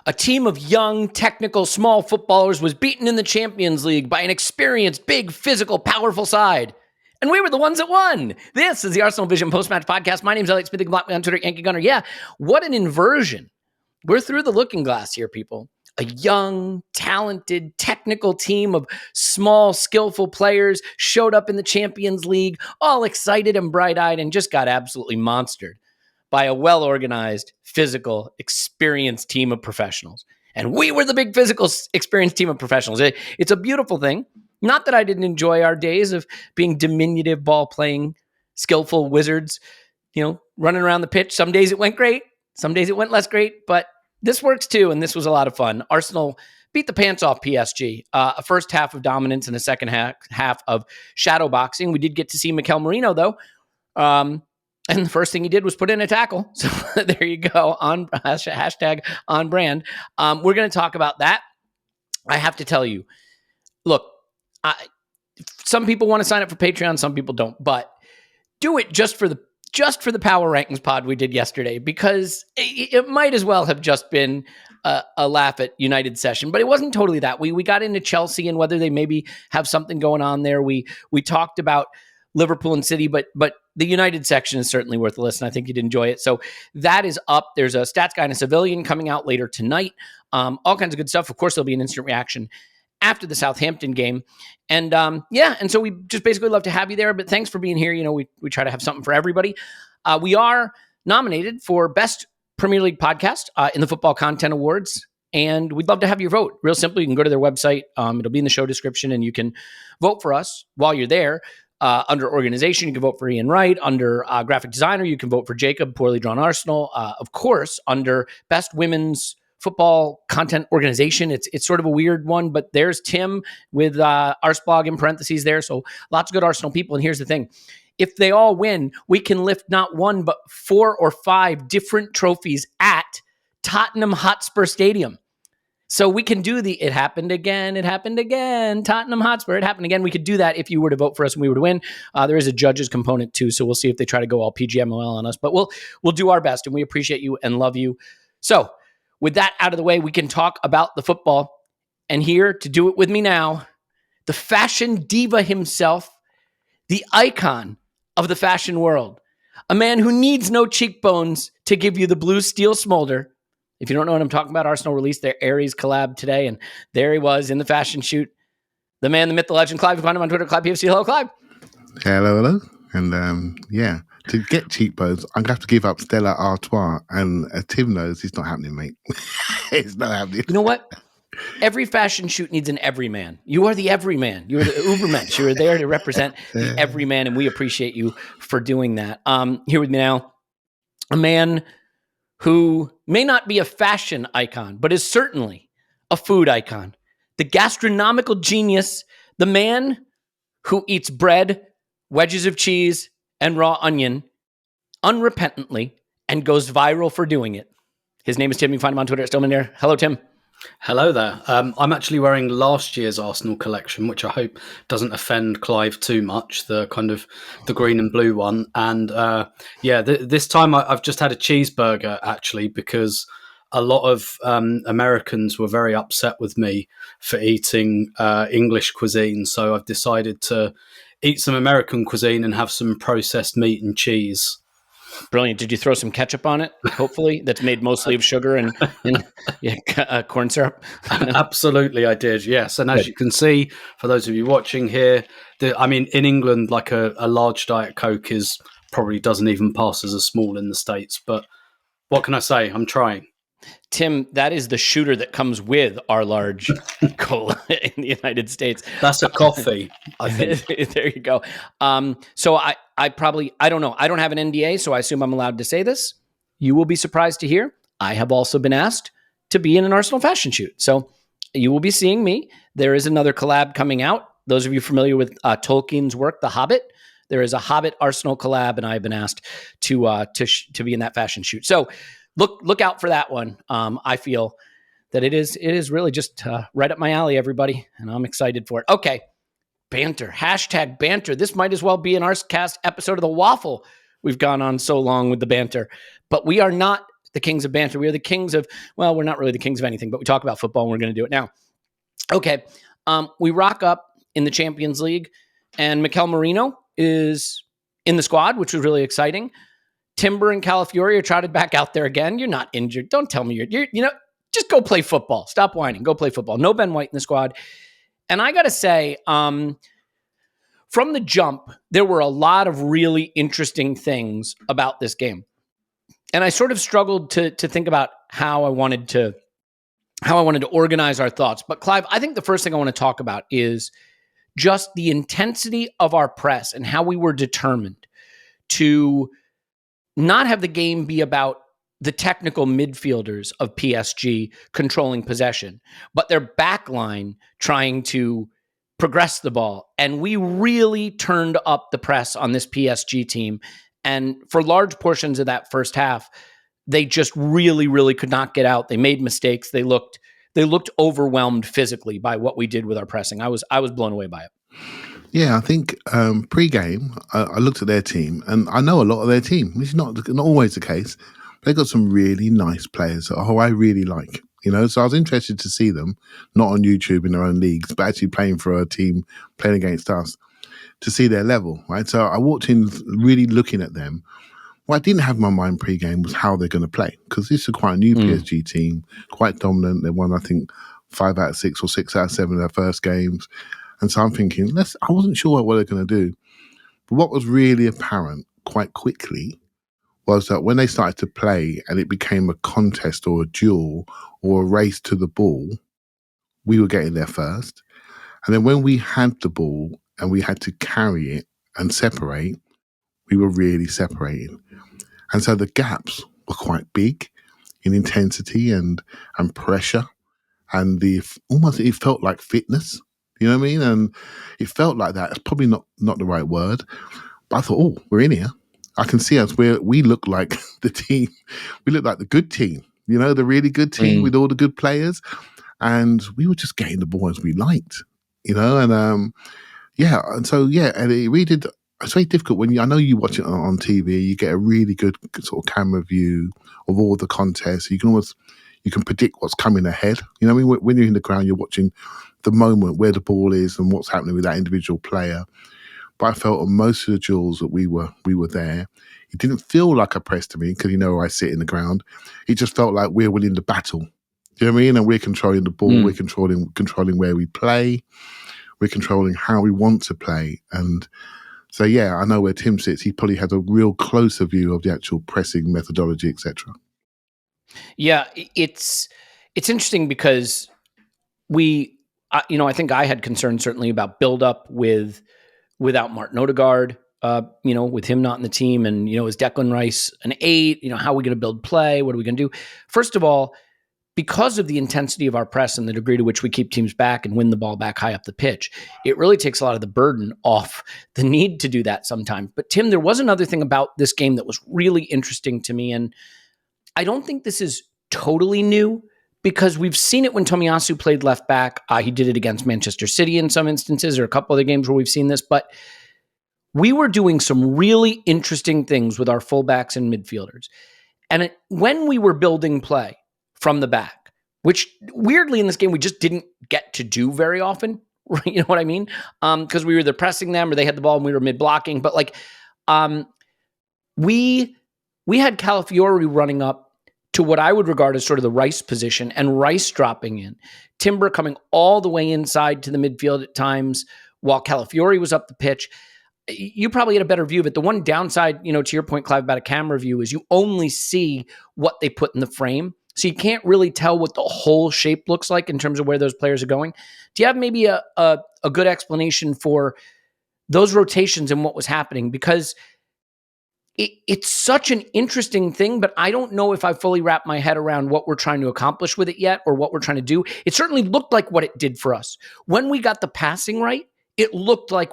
A team of young, technical, small footballers was beaten in the Champions League by an experienced, big, physical, powerful side. And we were the ones that won. This is the ArsenalVision Post-Match Podcast. My name is Elliot. You can block me on Twitter, Yankee Gunner. Yeah, what an inversion. We're through the looking glass here, people. A young, talented, technical team of small, skillful players showed up in the Champions League, all excited and bright-eyed, and just got absolutely monstered by a well-organized, physical, experienced team of professionals. And we were the big physical, experienced team of professionals. It's a beautiful thing. Not that I didn't enjoy our days of being diminutive, ball-playing, skillful wizards, running around the pitch. Some days it went great. Some days it went less great. But this works too, and this was a lot of fun. Arsenal beat the pants off PSG. A first half of dominance and a second half of shadow boxing. We did get to see Merino, though. And the first thing he did was put in a tackle. So there you go, on hashtag on brand. We're going to talk about that. I have to tell you, look, some people want to sign up for Patreon, some people don't, but do it just for the Power Rankings pod we did yesterday, because it might as well have just been a laugh at United session, but it wasn't totally that. We got into Chelsea and whether they maybe have something going on there. We talked about Liverpool and City, but the United section is certainly worth a listen. I think you'd enjoy it. So that is up. There's a stats guy and a civilian coming out later tonight. All kinds of good stuff. Of course, there'll be an instant reaction after the Southampton game. And and so we just basically love to have you there, but thanks for being here. We try to have something for everybody. We are nominated for Best Premier League Podcast in the Football Content Awards, and we'd love to have your vote. Real simple, you can go to their website. It'll be in the show description, and you can vote for us while you're there. Under organization, you can vote for Ian Wright. Under graphic designer, you can vote for Jacob, Poorly Drawn Arsenal. Of course, under best women's football content organization, it's sort of a weird one, but there's Tim with Arsblog in parentheses there. So lots of good Arsenal people. And here's the thing. If they all win, we can lift not one, but 4 or 5 different trophies at Tottenham Hotspur Stadium. So we can do it happened again, Tottenham Hotspur, it happened again. We could do that if you were to vote for us and we were to win. There is a judges component too, so we'll see if they try to go all PGMOL on us, but we'll do our best, and we appreciate you and love you. So with that out of the way, we can talk about the football. And here to do it with me now, the fashion diva himself, the icon of the fashion world, a man who needs no cheekbones to give you the blue steel smolder. If you don't know what I'm talking about, Arsenal released their Aries collab today, and there he was in the fashion shoot. The man, the myth, the legend, Clive. You can find him on Twitter, Clive PFC. Hello, Clive. Hello. And to get cheekbones, I'm going to have to give up Stella Artois, and Tim knows it's not happening, mate. It's not happening. You know what? Every fashion shoot needs an everyman. You are the everyman. You are the Ubermensch. You are there to represent the everyman, and we appreciate you for doing that. Here with me now, a man who may not be a fashion icon, but is certainly a food icon. The gastronomical genius, the man who eats bread, wedges of cheese, and raw onion unrepentantly and goes viral for doing it. His name is Tim. You can find him on Twitter at Stillman there. Hello, Tim. Hello there. I'm actually wearing last year's Arsenal collection, which I hope doesn't offend Clive too much, the kind of the green and blue one. And this time I've just had a cheeseburger, actually, because a lot of Americans were very upset with me for eating English cuisine. So I've decided to eat some American cuisine and have some processed meat and cheese. Brilliant. Did you throw some ketchup on it, hopefully? That's made mostly of sugar and corn syrup? Absolutely, I did, yes. And as you can see, for those of you watching here, in England, like a large Diet Coke probably doesn't even pass as a small in the States. But what can I say? I'm trying. Tim, that is the shooter that comes with our large cola in the United States. That's a coffee, I think. There you go. So I don't know. I don't have an NDA, so I assume I'm allowed to say this. You will be surprised to hear I have also been asked to be in an Arsenal fashion shoot. So you will be seeing me. There is another collab coming out. Those of you familiar with Tolkien's work, The Hobbit, there is a Hobbit Arsenal collab, and I've been asked to be in that fashion shoot. So look out for that one. I feel that it is really just right up my alley, everybody, and I'm excited for it. Okay, banter, hashtag banter. This might as well be an Arscast episode of The Waffle. We've gone on so long with the banter, but we are not the kings of banter. We are the kings of, well, we're not really the kings of anything, but we talk about football and we're going to do it now. Okay. We rock up in the Champions League and Mikel Merino is in the squad, which was really exciting. Timber and Calafiori are trotted back out there again. You're not injured. Don't tell me you're just go play football. Stop whining. Go play football. No Ben White in the squad. And I got to say, from the jump, there were a lot of really interesting things about this game. And I sort of struggled to think about how I wanted to organize our thoughts. But Clive, I think the first thing I want to talk about is just the intensity of our press and how we were determined to not have the game be about the technical midfielders of PSG controlling possession, but their backline trying to progress the ball. And we really turned up the press on this PSG team. And for large portions of that first half, they just really, really could not get out. They made mistakes. They looked overwhelmed physically by what we did with our pressing. I was blown away by it. Yeah, I think pre-game, I looked at their team, and I know a lot of their team, which is not always the case. They got some really nice players who I really like, So I was interested to see them, not on YouTube in their own leagues, but actually playing for a team, playing against us, to see their level, right? So I walked in really looking at them. What I didn't have in my mind pre-game was how they're going to play, because this is quite a new PSG team, quite dominant. They won, I think, 5 out of 6 or 6 out of 7 of their first games. And so I'm thinking, I wasn't sure what they're going to do. But what was really apparent quite quickly was that when they started to play and it became a contest or a duel or a race to the ball, we were getting there first. And then when we had the ball and we had to carry it and separate, we were really separating. And so the gaps were quite big in intensity and pressure. And it felt like fitness. You know what I mean? And it felt like that. It's probably not the right word. But I thought, we're in here. I can see us. We look like the team. We look like the good team, the really good team with all the good players. And we were just getting the ball as we liked, And and it really did. It's very difficult when I know you watch it on TV, you get a really good sort of camera view of all the contests. You can predict what's coming ahead. When you're in the ground, you're watching the moment where the ball is and what's happening with that individual player. But I felt on most of the duels that we were there, it didn't feel like a press to me because I sit in the ground. It just felt like we're winning the battle. Do you know what I mean? And we're controlling the ball, we're controlling where we play, we're controlling how we want to play. And so, yeah, I know where Tim sits. He probably had a real closer view of the actual pressing methodology, etc. Yeah, it's interesting because I think I had concerns certainly about build-up without Martin Odegaard, with him not in the team, and is Declan Rice an 8? How are we going to build play? What are we going to do? First of all, because of the intensity of our press and the degree to which we keep teams back and win the ball back high up the pitch, it really takes a lot of the burden off the need to do that sometimes. But Tim, there was another thing about this game that was really interesting to me, and I don't think this is totally new because we've seen it when Tomiyasu played left back. He did it against Manchester City in some instances, or a couple other games where we've seen this, but we were doing some really interesting things with our fullbacks and midfielders. And when we were building play from the back, which weirdly in this game we just didn't get to do very often, you know what I mean? Because we were either pressing them or they had the ball and we were mid-blocking. But we had Calafiori running up to what I would regard as sort of the Rice position, and Rice dropping in. Timber coming all the way inside to the midfield at times while Calafiori was up the pitch. You probably had a better view of it. The one downside, to your point, Clive, about a camera view is you only see what they put in the frame. So you can't really tell what the whole shape looks like in terms of where those players are going. Do you have maybe a good explanation for those rotations and what was happening? Because it's such an interesting thing, but I don't know if I fully wrapped my head around what we're trying to accomplish with it yet or what we're trying to do. It certainly looked like what it did for us. When we got the passing right, it looked like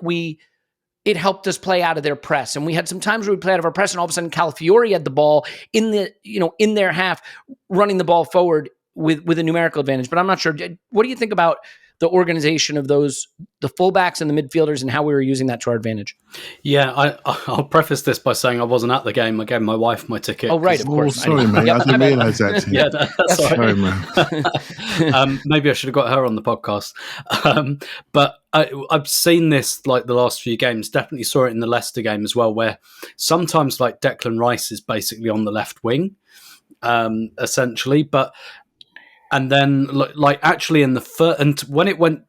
it helped us play out of their press. And we had some times where we played out of our press and all of a sudden Calafiori had the ball in in their half, running the ball forward with a numerical advantage. But I'm not sure. What do you think about the organization of the fullbacks and the midfielders and how we were using that to our advantage. Yeah, I'll preface this by saying I wasn't at the game. I gave my wife my ticket. Oh, right, of course. Sorry, mate. I didn't realise that. Yeah, that's all right. Sorry, man. Maybe I should have got her on the podcast. But I've seen this like the last few games. Definitely saw it in the Leicester game as well, where sometimes like Declan Rice is basically on the left wing, essentially. And then like actually in the first, and when it went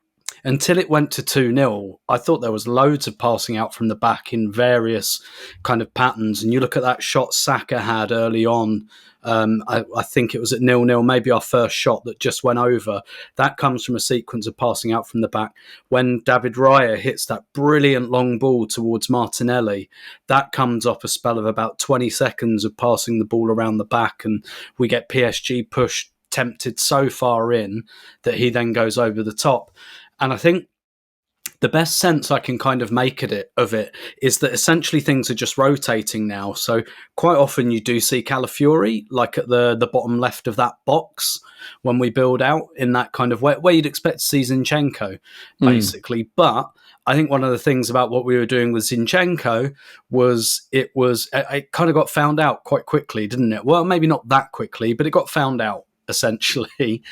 until it went to 2-0, I thought there was loads of passing out from the back in various kind of patterns. And you look at that shot Saka had early on. I think it was at 0-0, maybe our first shot that just went over. That comes from a sequence of passing out from the back. When David Raya hits that brilliant long ball towards Martinelli, that comes off a spell of about 20 seconds of passing the ball around the back, and we get PSG pushed, tempted so far in that he then goes over the top. And I think the best sense I can kind of make of it is that essentially things are just rotating now. So quite often you do see Calafiori like at the bottom left of that box when we build out in that kind of where you'd expect to see Zinchenko, basically. But I think one of the things about what we were doing with Zinchenko was it kind of got found out quite quickly, didn't it? Well, maybe not that quickly, but it got found out, essentially.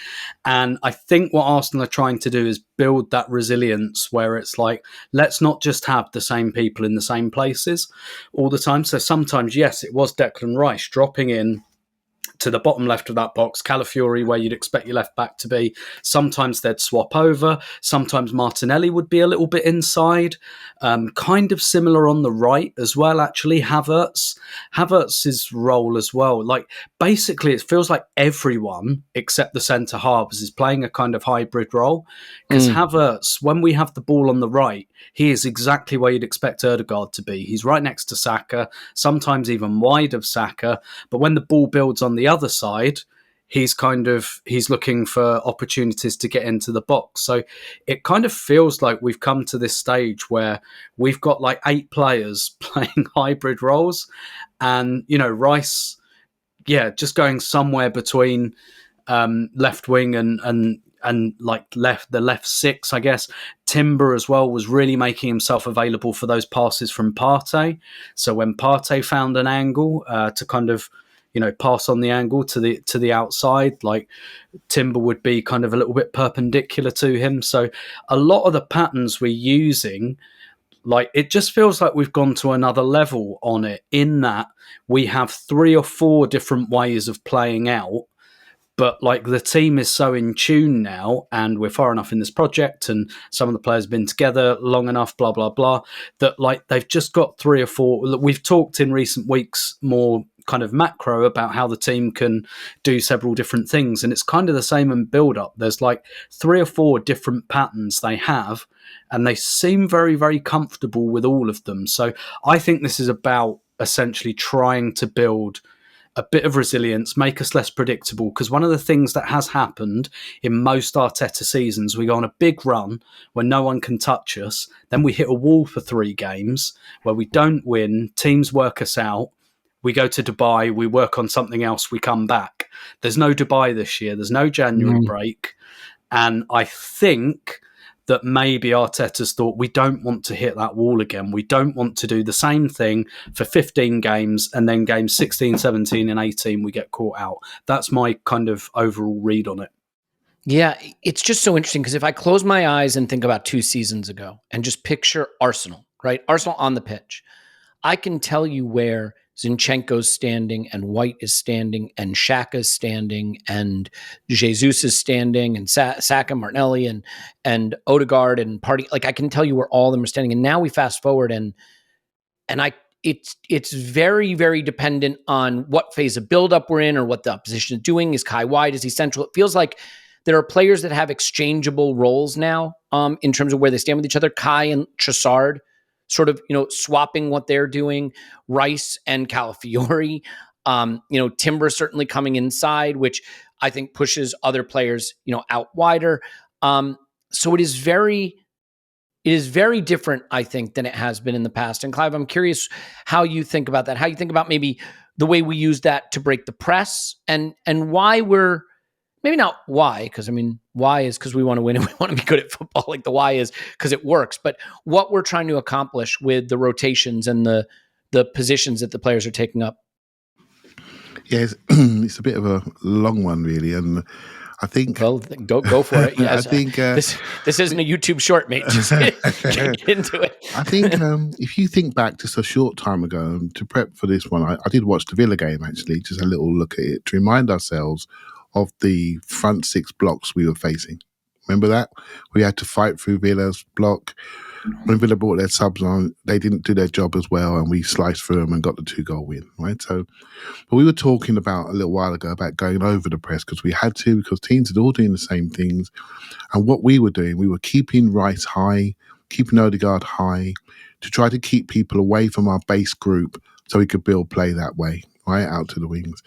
And I think what Arsenal are trying to do is build that resilience where it's like, let's not just have the same people in the same places all the time. So sometimes, yes, it was Declan Rice dropping in to the bottom left of that box, Calafiori where you'd expect your left back to be. Sometimes they'd swap over. Sometimes Martinelli would be a little bit inside. Kind of similar on the right as well, actually. Havertz's role as well. Like, basically, it feels like everyone except the centre halves is playing a kind of hybrid role. Because Havertz, when we have the ball on the right, he is exactly where you'd expect Ødegaard to be. He's right next to Saka, sometimes even wide of Saka. But when the ball builds on the other side, he's looking for opportunities to get into the box. So it kind of feels like we've come to this stage where we've got like 8 players playing hybrid roles, and Rice, just going somewhere between left wing and like the left 6, I guess. Timber as well was really making himself available for those passes from Partey. So when Partey found an angle to kind of pass on the angle to the outside, like Timber would be kind of a little bit perpendicular to him. So a lot of the patterns we're using, like, it just feels like we've gone to another level on it, in that we have 3 or 4 different ways of playing out. But like, the team is so in tune now, and we're far enough in this project, and some of the players have been together long enough, blah, blah, blah, that like they've just got 3 or 4. We've talked in recent weeks more kind of macro about how the team can do several different things, and it's kind of the same in build up. There's like 3 or 4 different patterns they have, and they seem very, very comfortable with all of them. So I think this is about essentially trying to build a bit of resilience, make us less predictable, because one of the things that has happened in most Arteta seasons, we go on a big run where no one can touch us, then we hit a wall for 3 games where we don't win, teams work us out, we go to Dubai, we work on something else, we come back. There's no Dubai this year, there's no January break, and I think that maybe Arteta's thought, we don't want to hit that wall again. We don't want to do the same thing for 15 games and then games 16, 17 and 18 we get caught out. That's my kind of overall read on it. Yeah, it's just so interesting because if I close my eyes and think about 2 seasons ago and just picture Arsenal, right? Arsenal on the pitch, I can tell you where Zinchenko's standing and White is standing and Xhaka's standing and Jesus is standing and Saka, Martinelli and Ødegaard and Partey. Like, I can tell you where all of them are standing. And now we fast forward and it's very, very dependent on what phase of buildup we're in or what the opposition is doing. Is Kai wide? Is he central? It feels like there are players that have exchangeable roles now in terms of where they stand with each other. Kai and Trossard sort of, swapping what they're doing. Rice and Calafiori, Timber certainly coming inside, which I think pushes other players, out wider. So it is very different, I think, than it has been in the past. And Clive, I'm curious how you think about that, how you think about maybe the way we use that to break the press and why we're maybe not why, because I mean, why is because we want to win and we want to be good at football. Like the why is because it works. But what we're trying to accomplish with the rotations and the positions that the players are taking up. Yes, it's a bit of a long one, really, and I think. Well, go for it. Yes, I think this isn't a YouTube short, mate. Just get into it. I think if you think back just a short time ago, to prep for this one, I did watch the Villa game actually, just a little look at it to remind ourselves of the front six blocks we were facing. Remember that? We had to fight through Villa's block. When Villa brought their subs on, they didn't do their job as well, and we sliced through them and got the 2-goal win, right? So, but we were talking about a little while ago about going over the press because we had to, because teams are all doing the same things. And what we were doing, we were keeping Rice high, keeping Odegaard high, to try to keep people away from our base group so we could build play that way, right, out to the wings.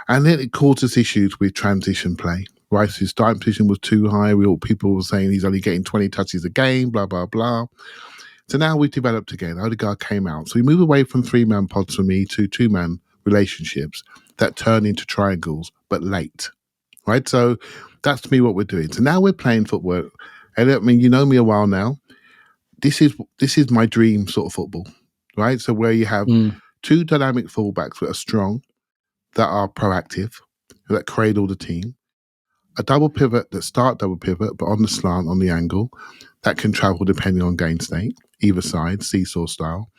And then it caused us issues with transition play. Rice's starting position was too high. People were saying he's only getting 20 touches a game, blah, blah, blah. So now we've developed again. Odegaard came out. So we move away from 3-man pods for me to 2-man relationships that turn into triangles, but late, right? So that's to me what we're doing. So now we're playing football. Elliot, I mean, you know me a while now. This is my dream sort of football, right? So where you have two dynamic fullbacks that are strong, that are proactive, that cradle the team, a double pivot that start double pivot, but on the slant, on the angle, that can travel depending on game state, either side, seesaw style.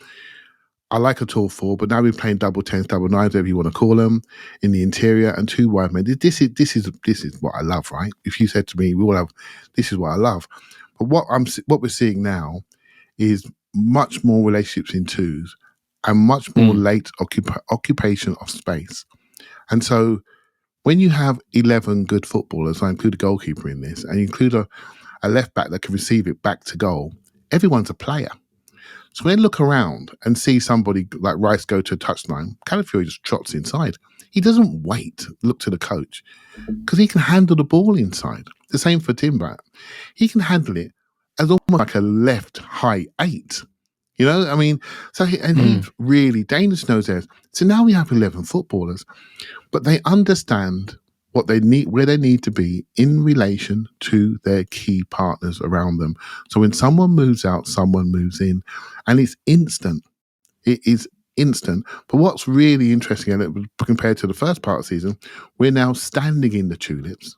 I like a tall four, but now we're playing double 10s, double 9s, whatever you want to call them, in the interior, and 2 wide men. This is what I love, right? If you said to me, we all have, this is what I love. But what we're seeing now is much more relationships in 2s and much more late occupation of space. And so when you have 11 good footballers, I include a goalkeeper in this, and you include a left back that can receive it back to goal, everyone's a player. So when they look around and see somebody like Rice go to a touchline, Calafiori just trots inside. He doesn't wait, look to the coach, because he can handle the ball inside. The same for Timber. He can handle it as almost like a left high 8. You know, I mean, so he's really, Danish knows this. So now we have 11 footballers, but they understand what they need, where they need to be in relation to their key partners around them. So when someone moves out, someone moves in, and it's instant. It is instant. But what's really interesting, and compared to the first part of the season, we're now standing in the tulips.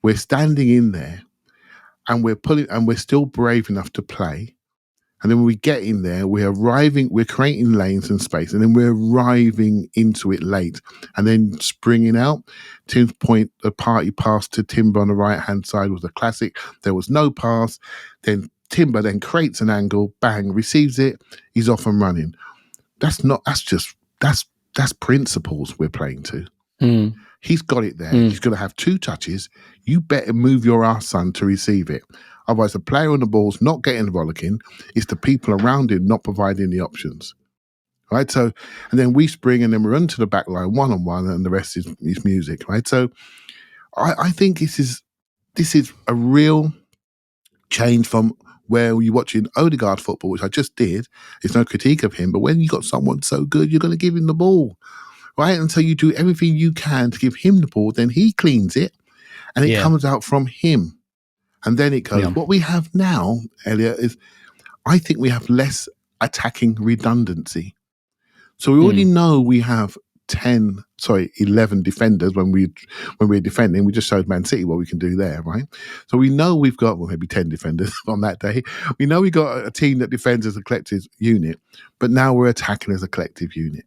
We're standing in there, and we're still brave enough to play. And then when we get in there, we're creating lanes and space, and then we're arriving into it late and then springing out. Tim's point, the party pass to Timber on the right-hand side was a classic. There was no pass. Then Timber then creates an angle, bang, receives it. He's off and running. That's principles we're playing to. He's got it there. He's going to have 2 touches. You better move your ass, son, to receive it. Otherwise, the player on the ball's not getting rollicking. It's the people around him not providing the options. Right? So, and then we spring and then we run to the back line one-on-one, and the rest is music. Right? So I think this is a real change from where you're watching Odegaard football, which I just did. It's no critique of him, but when you got someone so good, you're going to give him the ball. Right? And so you do everything you can to give him the ball, then he cleans it, and it comes out from him. And then it goes. Yeah. What we have now, Elliot, is I think we have less attacking redundancy. So we already know we have 11 defenders when we're defending. We just showed Man City what we can do there, right? So we know we've got, well, maybe 10 defenders on that day. We know we got a team that defends as a collective unit, but now we're attacking as a collective unit.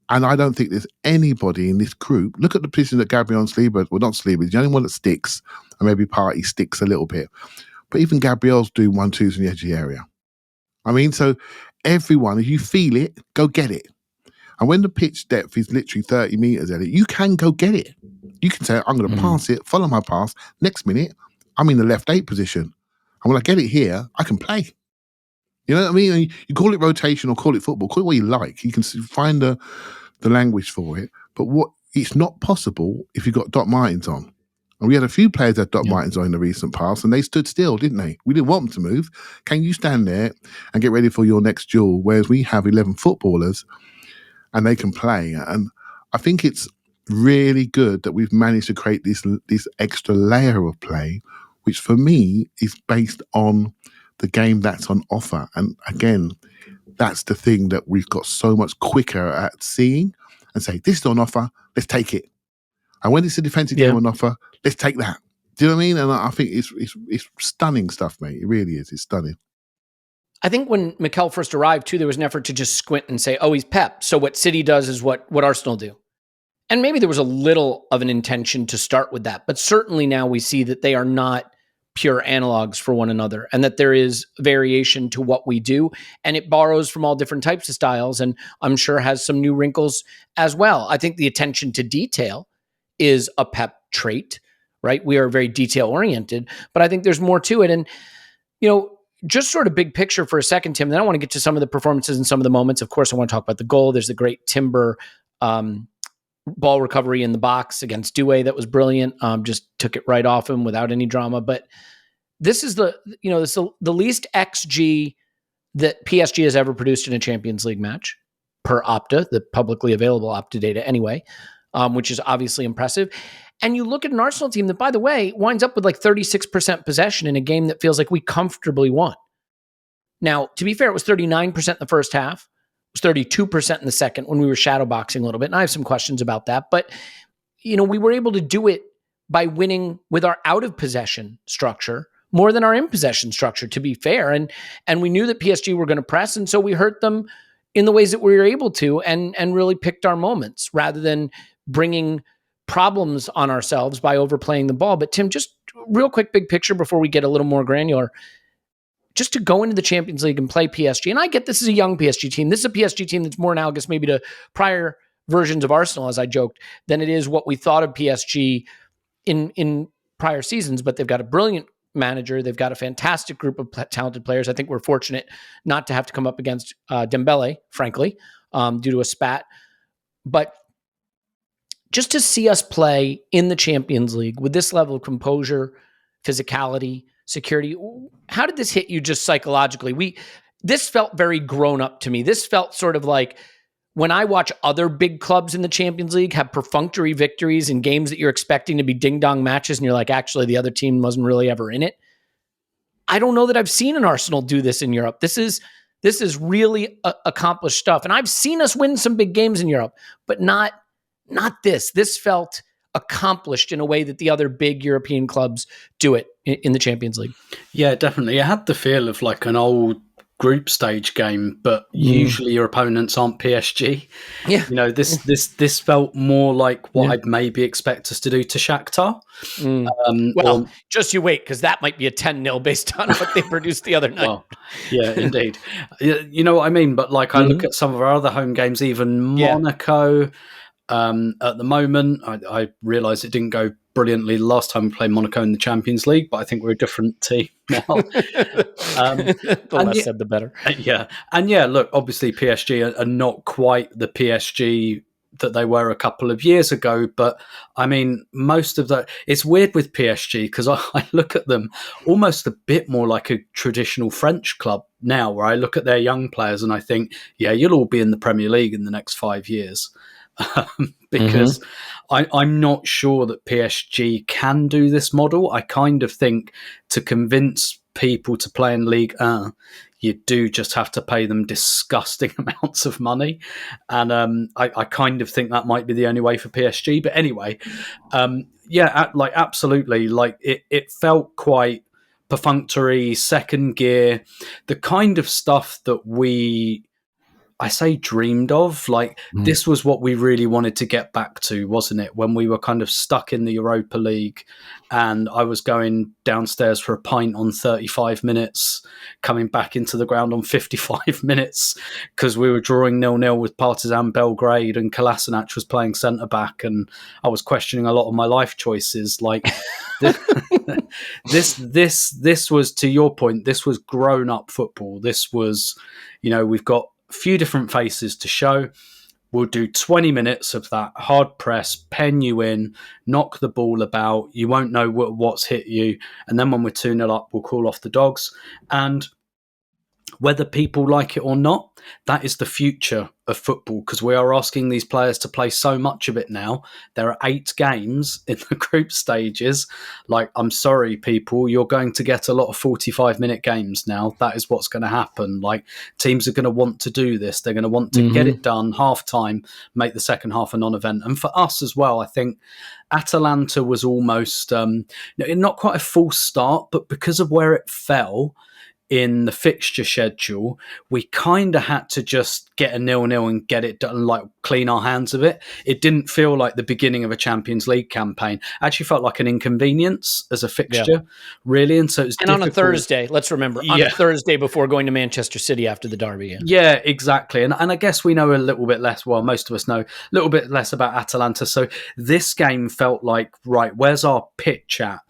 And I don't think there's anybody in this group. Look at the position that Gabriel and Sleeper, well, not Sleeper, he's the only one that sticks, and maybe Party sticks a little bit. But even Gabriel's doing 1-2s in the edge of the area. I mean, so everyone, if you feel it, go get it. And when the pitch depth is literally 30 metres at it, you can go get it. You can say, I'm going to pass it, follow my pass. Next minute, I'm in the left 8 position. And when I get it here, I can play. You know what I mean? You call it rotation or call it football, call it what you like. You can find the language for it. But it's not possible if you've got Doc Martens on. And we had a few players that Doc Martens on in the recent past, and they stood still, didn't they? We didn't want them to move. Can you stand there and get ready for your next duel? Whereas we have 11 footballers and they can play. And I think it's really good that we've managed to create this extra layer of play, which for me is based on the game that's on offer. And again, that's the thing that we've got so much quicker at seeing and say, this is on offer, let's take it. And when it's a defensive game on offer, let's take that. Do you know what I mean? And I think it's stunning stuff, mate. It really is. It's stunning. I think when Mikel first arrived, too, there was an effort to just squint and say, oh, he's Pep. So what City does is what Arsenal do. And maybe there was a little of an intention to start with that. But certainly now we see that they are not pure analogs for one another and that there is variation to what we do. And it borrows from all different types of styles and I'm sure has some new wrinkles as well. I think the attention to detail is a Pep trait, right? We are very detail oriented, but I think there's more to it. And, just sort of big picture for a second, Tim, then I want to get to some of the performances and some of the moments. Of course, I want to talk about the goal. There's the great Timber ball recovery in the box against Doué that was brilliant. Just took it right off him without any drama. But this is the least XG that PSG has ever produced in a Champions League match per Opta, the publicly available Opta data anyway, which is obviously impressive. And you look at an Arsenal team that, by the way, winds up with like 36% possession in a game that feels like we comfortably won. Now, to be fair, it was 39% in the first half. It was 32% in the second when we were shadowboxing a little bit. And I have some questions about that. But, we were able to do it by winning with our out-of-possession structure more than our in-possession structure, to be fair. And we knew that PSG were going to press, and so we hurt them in the ways that we were able to and really picked our moments rather than bringing problems on ourselves by overplaying the ball. But Tim, just real quick, big picture before we get a little more granular, just to go into the Champions League and play PSG. And I get this is a young PSG team. This is a PSG team that's more analogous maybe to prior versions of Arsenal, as I joked, than it is what we thought of PSG in prior seasons. But they've got a brilliant manager. They've got a fantastic group of talented players. I think we're fortunate not to have to come up against Dembele, frankly, due to a spat. But just to see us play in the Champions League with this level of composure, physicality, security, how did this hit you just psychologically? This felt very grown up to me. This felt sort of like when I watch other big clubs in the Champions League have perfunctory victories in games that you're expecting to be ding-dong matches, and you're like, actually, the other team wasn't really ever in it. I don't know that I've seen an Arsenal do this in Europe. This is really accomplished stuff. And I've seen us win some big games in Europe, but not this. This felt accomplished in a way that the other big European clubs do it in the Champions League. Yeah, definitely. It had the feel of like an old group stage game, but usually your opponents aren't PSG. Yeah. This felt more like what I'd maybe expect us to do to Shakhtar. Just you wait, because that might be a 10-0 based on what they produced the other night. Well, yeah, indeed. You know what I mean? But like I look at some of our other home games, even Monaco. At the moment, I realise it didn't go brilliantly the last time we played Monaco in the Champions League, but I think we're a different team now. The less said, the better. Yeah. And yeah, look, obviously PSG are not quite the PSG that they were a couple of years ago, but I mean, most of that, it's weird with PSG because I look at them almost a bit more like a traditional French club now, where I look at their young players and I think, yeah, you'll all be in the Premier League in the next 5 years. Because I'm not sure that PSG can do this model. I kind of think to convince people to play in Ligue 1, you do just have to pay them disgusting amounts of money. And I kind of think that might be the only way for PSG. But anyway, absolutely. Like it felt quite perfunctory, second gear, the kind of stuff that I say dreamed of, like this was what we really wanted to get back to, wasn't it? When we were kind of stuck in the Europa League and I was going downstairs for a pint on 35 minutes, coming back into the ground on 55 minutes because we were drawing 0-0 with Partizan Belgrade and Kolasinac was playing centre-back and I was questioning a lot of my life choices. Like this was, to your point, this was grown-up football. This was, we've got few different faces to show. We'll do 20 minutes of that hard press, pen you in, knock the ball about. You won't know what's hit you. And then when we're 2-0 up, we'll call off the dogs. And whether people like it or not, that is the future of football, because we are asking these players to play so much of it now. There are 8 games in the group stages. Like, I'm sorry, people, you're going to get a lot of 45-minute games now. That is what's going to happen. Like, teams are going to want to do this. They're going to want to get it done half-time, make the second half a non-event. And for us as well, I think Atalanta was almost not quite a false start, but because of where it fell in the fixture schedule, we kind of had to just get a 0-0 and get it done, like clean our hands of it. It didn't feel like the beginning of a Champions League campaign. Actually felt like an inconvenience as a fixture, really. And so it was on a Thursday, let's remember, on a Thursday before going to Manchester City after the derby. Yeah, exactly. And I guess we know a little bit less, well, most of us know a little bit less about Atalanta. So this game felt like, right, where's our pitch at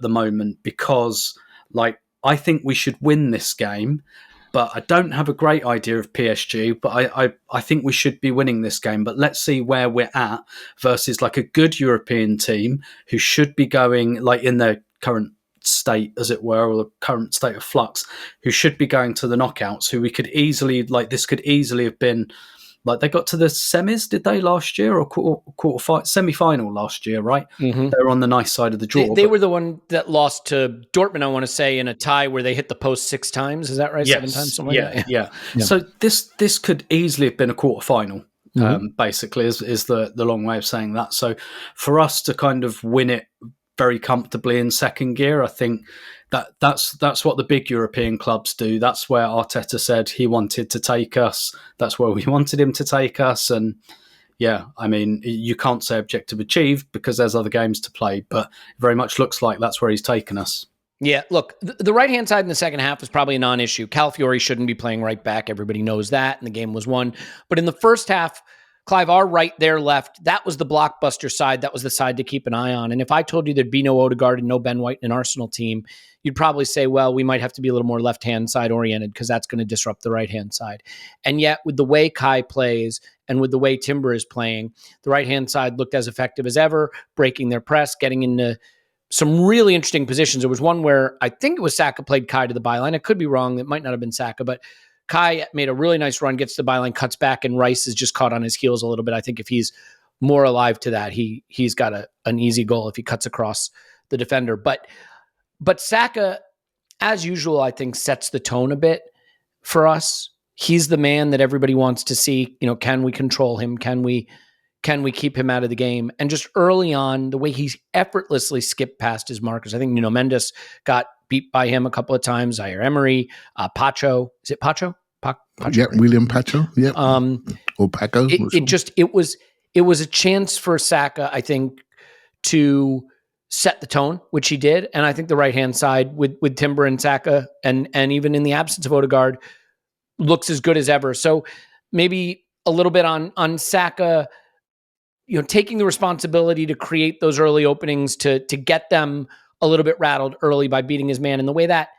the moment? Because, like, I think we should win this game, but I don't have a great idea of PSG, but I think we should be winning this game. But let's see where we're at versus like a good European team who should be going, like, in their current state, as it were, or the current state of flux, who should be going to the knockouts, who we could easily, like, this could easily have been, like, they got to the semis, did they, last year, or semi-final last year, right? They were on the nice side of the draw. They were the one that lost to Dortmund, I want to say, in a tie where they hit the post 6 times. Is that right? Yes. 7 times? Something like that? Yeah. So this could easily have been a quarter-final, basically, is the long way of saying that. So for us to kind of win it very comfortably in second gear, I think that's what the big European clubs do. That's where Arteta said he wanted to take us. That's where we wanted him to take us. And yeah, I mean, you can't say objective achieved because there's other games to play, but it very much looks like that's where he's taken us. Yeah, look, the right-hand side in the second half was probably a non-issue. Calafiori shouldn't be playing right back. Everybody knows that, and the game was won. But in the first half, Clive, our right, their left, that was the blockbuster side. That was the side to keep an eye on. And if I told you there'd be no Odegaard and no Ben White in an Arsenal team, you'd probably say, well, we might have to be a little more left-hand side oriented because that's going to disrupt the right-hand side. And yet, with the way Kai plays and with the way Timber is playing, the right-hand side looked as effective as ever, breaking their press, getting into some really interesting positions. There was one where I think it was Saka played Kai to the byline. I could be wrong. It might not have been Saka, but Kai made a really nice run, gets to the byline, cuts back, and Rice is just caught on his heels a little bit. I think if he's more alive to that, he's got an easy goal if he cuts across the defender. But Saka, as usual, I think sets the tone a bit for us. He's the man that everybody wants to see. You know, can we control him? Can we keep him out of the game? And just early on, the way he effortlessly skipped past his markers. I think Nuno Mendes got beat by him a couple of times. Zaire Emery, Pacho. Is it Pacho? Pacho, yeah, right? William Pacho. Yeah. Or Paco. It was a chance for Saka, I think, to set the tone, which he did. And I think the right-hand side with Timber and Saka and even in the absence of Odegaard looks as good as ever. So maybe a little bit on Saka, you know, taking the responsibility to create those early openings to get them a little bit rattled early by beating his man. And the way that,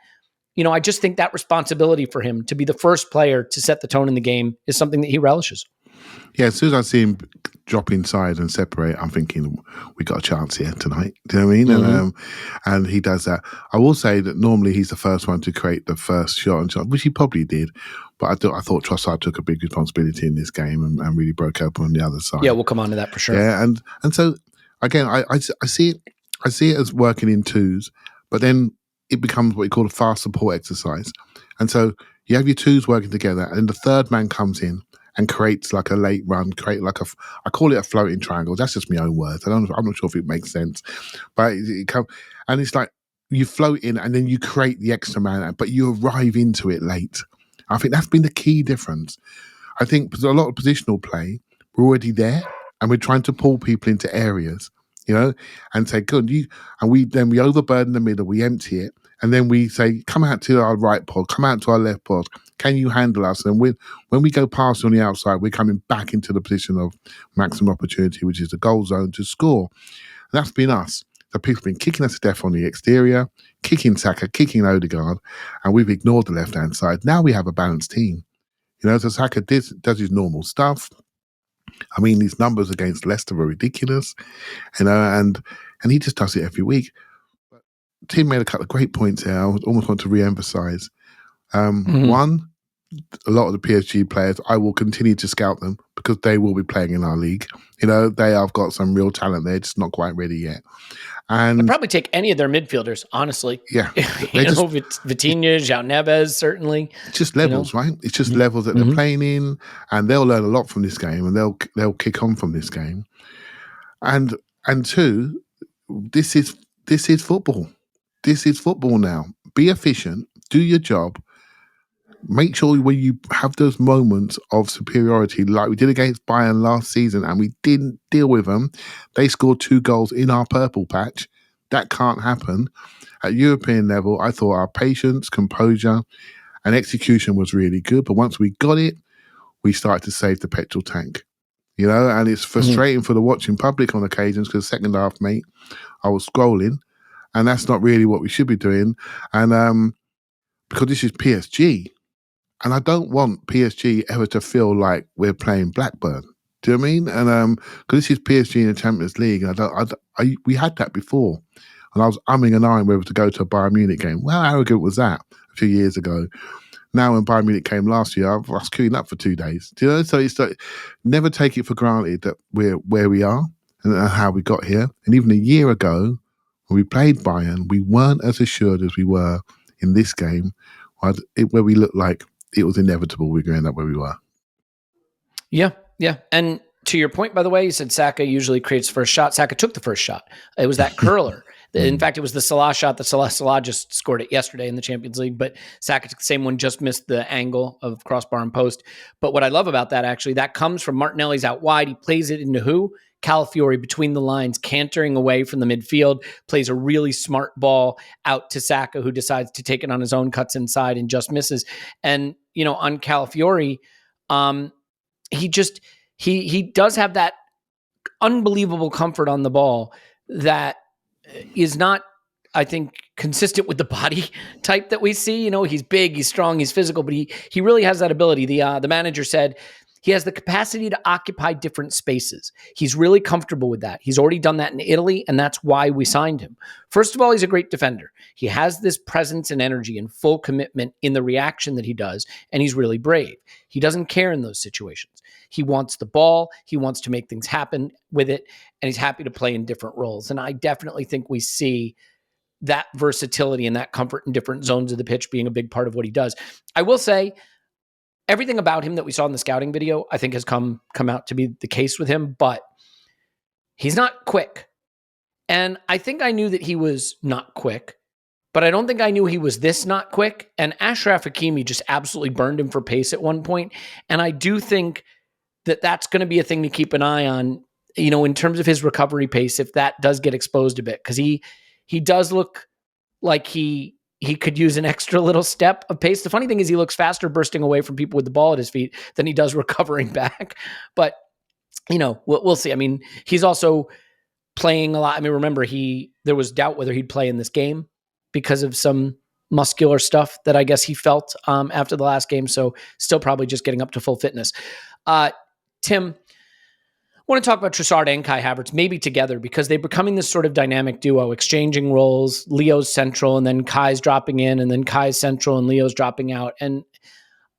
you know, I just think that responsibility for him to be the first player to set the tone in the game is something that he relishes. Yeah, as soon as I see him drop inside and separate, I'm thinking we got a chance here tonight. Do you know what I mean? And he does that. I will say that normally he's the first one to create the first shot, which he probably did. But I thought Trossard took a big responsibility in this game and really broke open on the other side. Yeah, we'll come on to that for sure. Yeah, and so again, I see it as working in twos, but then it becomes what you call a fast support exercise. And so you have your twos working together, and the third man comes in and creates like a late run, I call it a floating triangle. That's just my own words. I'm not sure if it makes sense, but and it's like you float in and then you create the extra man, but you arrive into it late. I think that's been the key difference. I think a lot of positional play, we're already there and we're trying to pull people into areas, you know, and say, good, we overburden the middle, we empty it, and then we say, come out to our right pod, come out to our left pod. Can you handle us? And when we go past on the outside, we're coming back into the position of maximum opportunity, which is the goal zone to score. And that's been us. The people have been kicking us to death on the exterior, kicking Saka, kicking Odegaard, and we've ignored the left-hand side. Now we have a balanced team. You know, so Saka does his normal stuff. I mean, these numbers against Leicester were ridiculous, you know, and he just does it every week. Tim made a couple of great points here. I almost want to re-emphasize. One, a lot of the PSG players, I will continue to scout them because they will be playing in our league. They have got some real talent. They're just not quite ready yet. And I'd probably take any of their midfielders, honestly. yeah, Vitinha, João Neves, certainly. It's just levels, right? It's just levels that they're playing in, and they'll learn a lot from this game, and they'll kick on from this game. And two, this is football. This is football now. Be efficient. Do your job. Make sure when you have those moments of superiority, like we did against Bayern last season, and we didn't deal with them. They scored 2 goals in our purple patch. That can't happen. At European level, I thought our patience, composure, and execution was really good. But once we got it, we started to save the petrol tank. And it's frustrating for the watching public on occasions because second half, mate, I was scrolling, and that's not really what we should be doing. And because this is PSG. And I don't want PSG ever to feel like we're playing Blackburn. Do you know what I mean? And because this is PSG in the Champions League, and we had that before, and I was umming and ahhing whether to go to a Bayern Munich game. Well, how arrogant was that a few years ago? Now, when Bayern Munich came last year, I was queuing up for 2 days. Do you know? So it's like, never take it for granted that we're where we are and how we got here. And even a year ago, when we played Bayern, we weren't as assured as we were in this game, where we looked like it was inevitable we were going to end up where we were. Yeah. And to your point, by the way, you said Saka usually creates first shot. Saka took the first shot. It was that curler. In fact, it was the Salah shot that Salah just scored it yesterday in the Champions League, but Saka took the same one, just missed the angle of crossbar and post. But what I love about that, actually, that comes from Martinelli's out wide. He plays it into who? Calafiori between the lines, cantering away from the midfield, plays a really smart ball out to Saka, who decides to take it on his own, cuts inside and just misses. And, on Calafiori, he does have that unbelievable comfort on the ball that is not, I think, consistent with the body type that we see. He's big, he's strong, he's physical, but he really has that ability. The manager said he has the capacity to occupy different spaces. He's really comfortable with that. He's already done that in Italy, and that's why we signed him. First of all, he's a great defender. He has this presence and energy and full commitment in the reaction that he does, and he's really brave. He doesn't care in those situations. He wants the ball. He wants to make things happen with it, and he's happy to play in different roles. And I definitely think we see that versatility and that comfort in different zones of the pitch being a big part of what he does. I will say, everything about him that we saw in the scouting video, I think has come out to be the case with him, but he's not quick. And I think I knew that he was not quick, but I don't think I knew he was this not quick. And Achraf Hakimi just absolutely burned him for pace at one point. And I do think that that's going to be a thing to keep an eye on, in terms of his recovery pace, if that does get exposed a bit, because he does look like he could use an extra little step of pace. The funny thing is he looks faster bursting away from people with the ball at his feet than he does recovering back. But, we'll see. I mean, he's also playing a lot. I mean, remember, there was doubt whether he'd play in this game because of some muscular stuff that I guess he felt after the last game. So still probably just getting up to full fitness. Tim, I want to talk about Trossard and Kai Havertz, maybe together, because they're becoming this sort of dynamic duo, exchanging roles. Leo's central, and then Kai's dropping in, and then Kai's central, and Leo's dropping out. And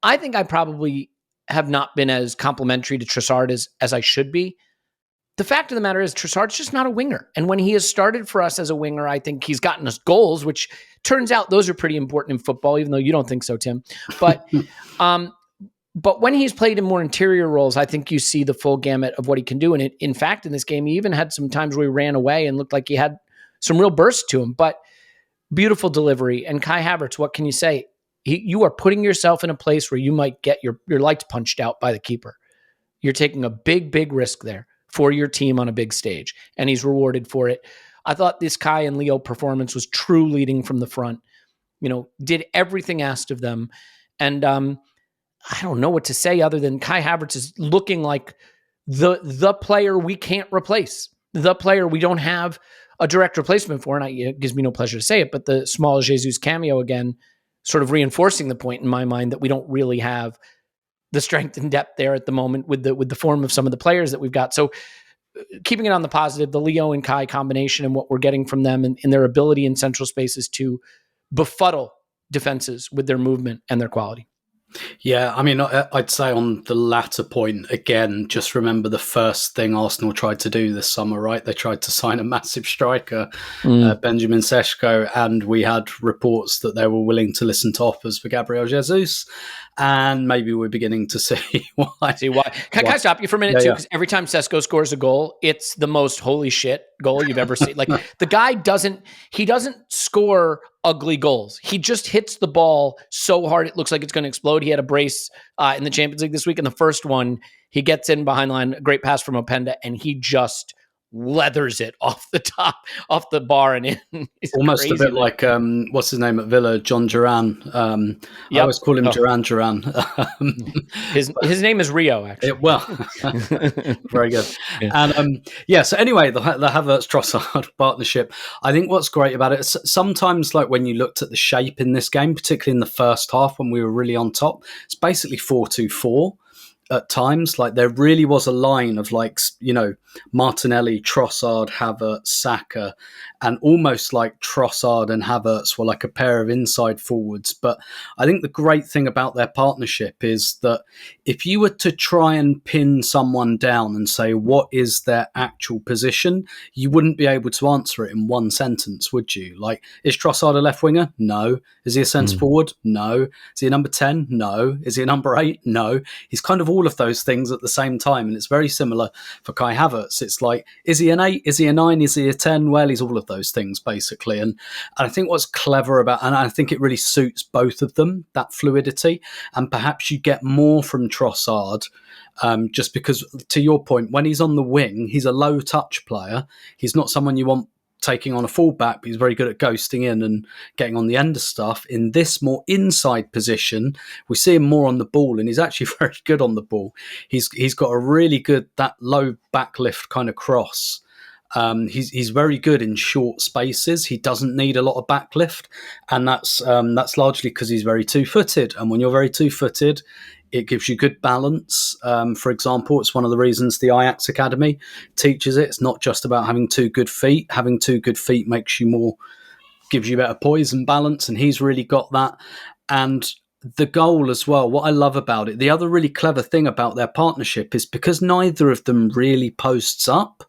I think I probably have not been as complimentary to Trossard as I should be. The fact of the matter is Trossard's just not a winger. And when he has started for us as a winger, I think he's gotten us goals, which turns out those are pretty important in football, even though you don't think so, Tim. But But when he's played in more interior roles, I think you see the full gamut of what he can do. And in fact, in this game, he even had some times where he ran away and looked like he had some real burst to him. But beautiful delivery. And Kai Havertz, what can you say? You are putting yourself in a place where you might get your lights punched out by the keeper. You're taking a big, big risk there for your team on a big stage. And he's rewarded for it. I thought this Kai and Leo performance was true leading from the front. Did everything asked of them. And I don't know what to say other than Kai Havertz is looking like the player we can't replace, the player we don't have a direct replacement for. And it gives me no pleasure to say it, but the small Jesus cameo again, sort of reinforcing the point in my mind that we don't really have the strength and depth there at the moment with the form of some of the players that we've got. So keeping it on the positive, the Leo and Kai combination and what we're getting from them and their ability in central spaces to befuddle defenses with their movement and their quality. Yeah, I mean, I'd say on the latter point, again, just remember the first thing Arsenal tried to do this summer, right? They tried to sign a massive striker, Benjamin Sesko, and we had reports that they were willing to listen to offers for Gabriel Jesus, and maybe we're beginning to see why. Can I stop you for a minute, too? Because every time Sesko scores a goal, it's the most holy shit goal you've ever seen. Like, the guy doesn't score ugly goals. He just hits the ball so hard it looks like it's going to explode. He had a brace in the Champions League this week. In the first one, he gets in behind the line, a great pass from Openda, and he just leathers it off the bar and in. It's almost crazy, a bit like what's his name at Villa, John Duran. I always call him Duran. His name is Rio, actually. Very good. Yeah. And so anyway, the Havertz Trossard partnership. I think what's great about it, sometimes like when you looked at the shape in this game, particularly in the first half when we were really on top, it's basically 4-2-4. At times, like there really was a line of like, you know, Martinelli, Trossard, Havertz, Saka, and almost like Trossard and Havertz were like a pair of inside forwards. But I think the great thing about their partnership is that if you were to try and pin someone down and say, what is their actual position? You wouldn't be able to answer it in one sentence, would you? Like, is Trossard a left winger? No. Is he a centre forward? No. Is he a number 10? No. Is he a number 8? No. He's kind of all of those things at the same time. And it's very similar for Kai Havertz. It's like, is he an 8? Is he a 9? Is he a 10? Well, he's all of those things, basically. And I think what's clever about, and I think it really suits both of them, that fluidity. And perhaps you get more from Trossard, just because, to your point, when he's on the wing, he's a low touch player. He's not someone you want taking on a fullback, but he's very good at ghosting in and getting on the end of stuff. In this more inside position, we see him more on the ball, and he's actually very good on the ball. He's got a really good, that low backlift kind of cross. He's very good in short spaces. He doesn't need a lot of backlift, and that's largely because he's very two-footed. And when you're very two-footed, it gives you good balance. For example, it's one of the reasons the Ajax Academy teaches it. It's not just about having two good feet. Having two good feet makes you more, gives you better poise and balance, and he's really got that. And the goal as well, what I love about it, the other really clever thing about their partnership is because neither of them really posts up,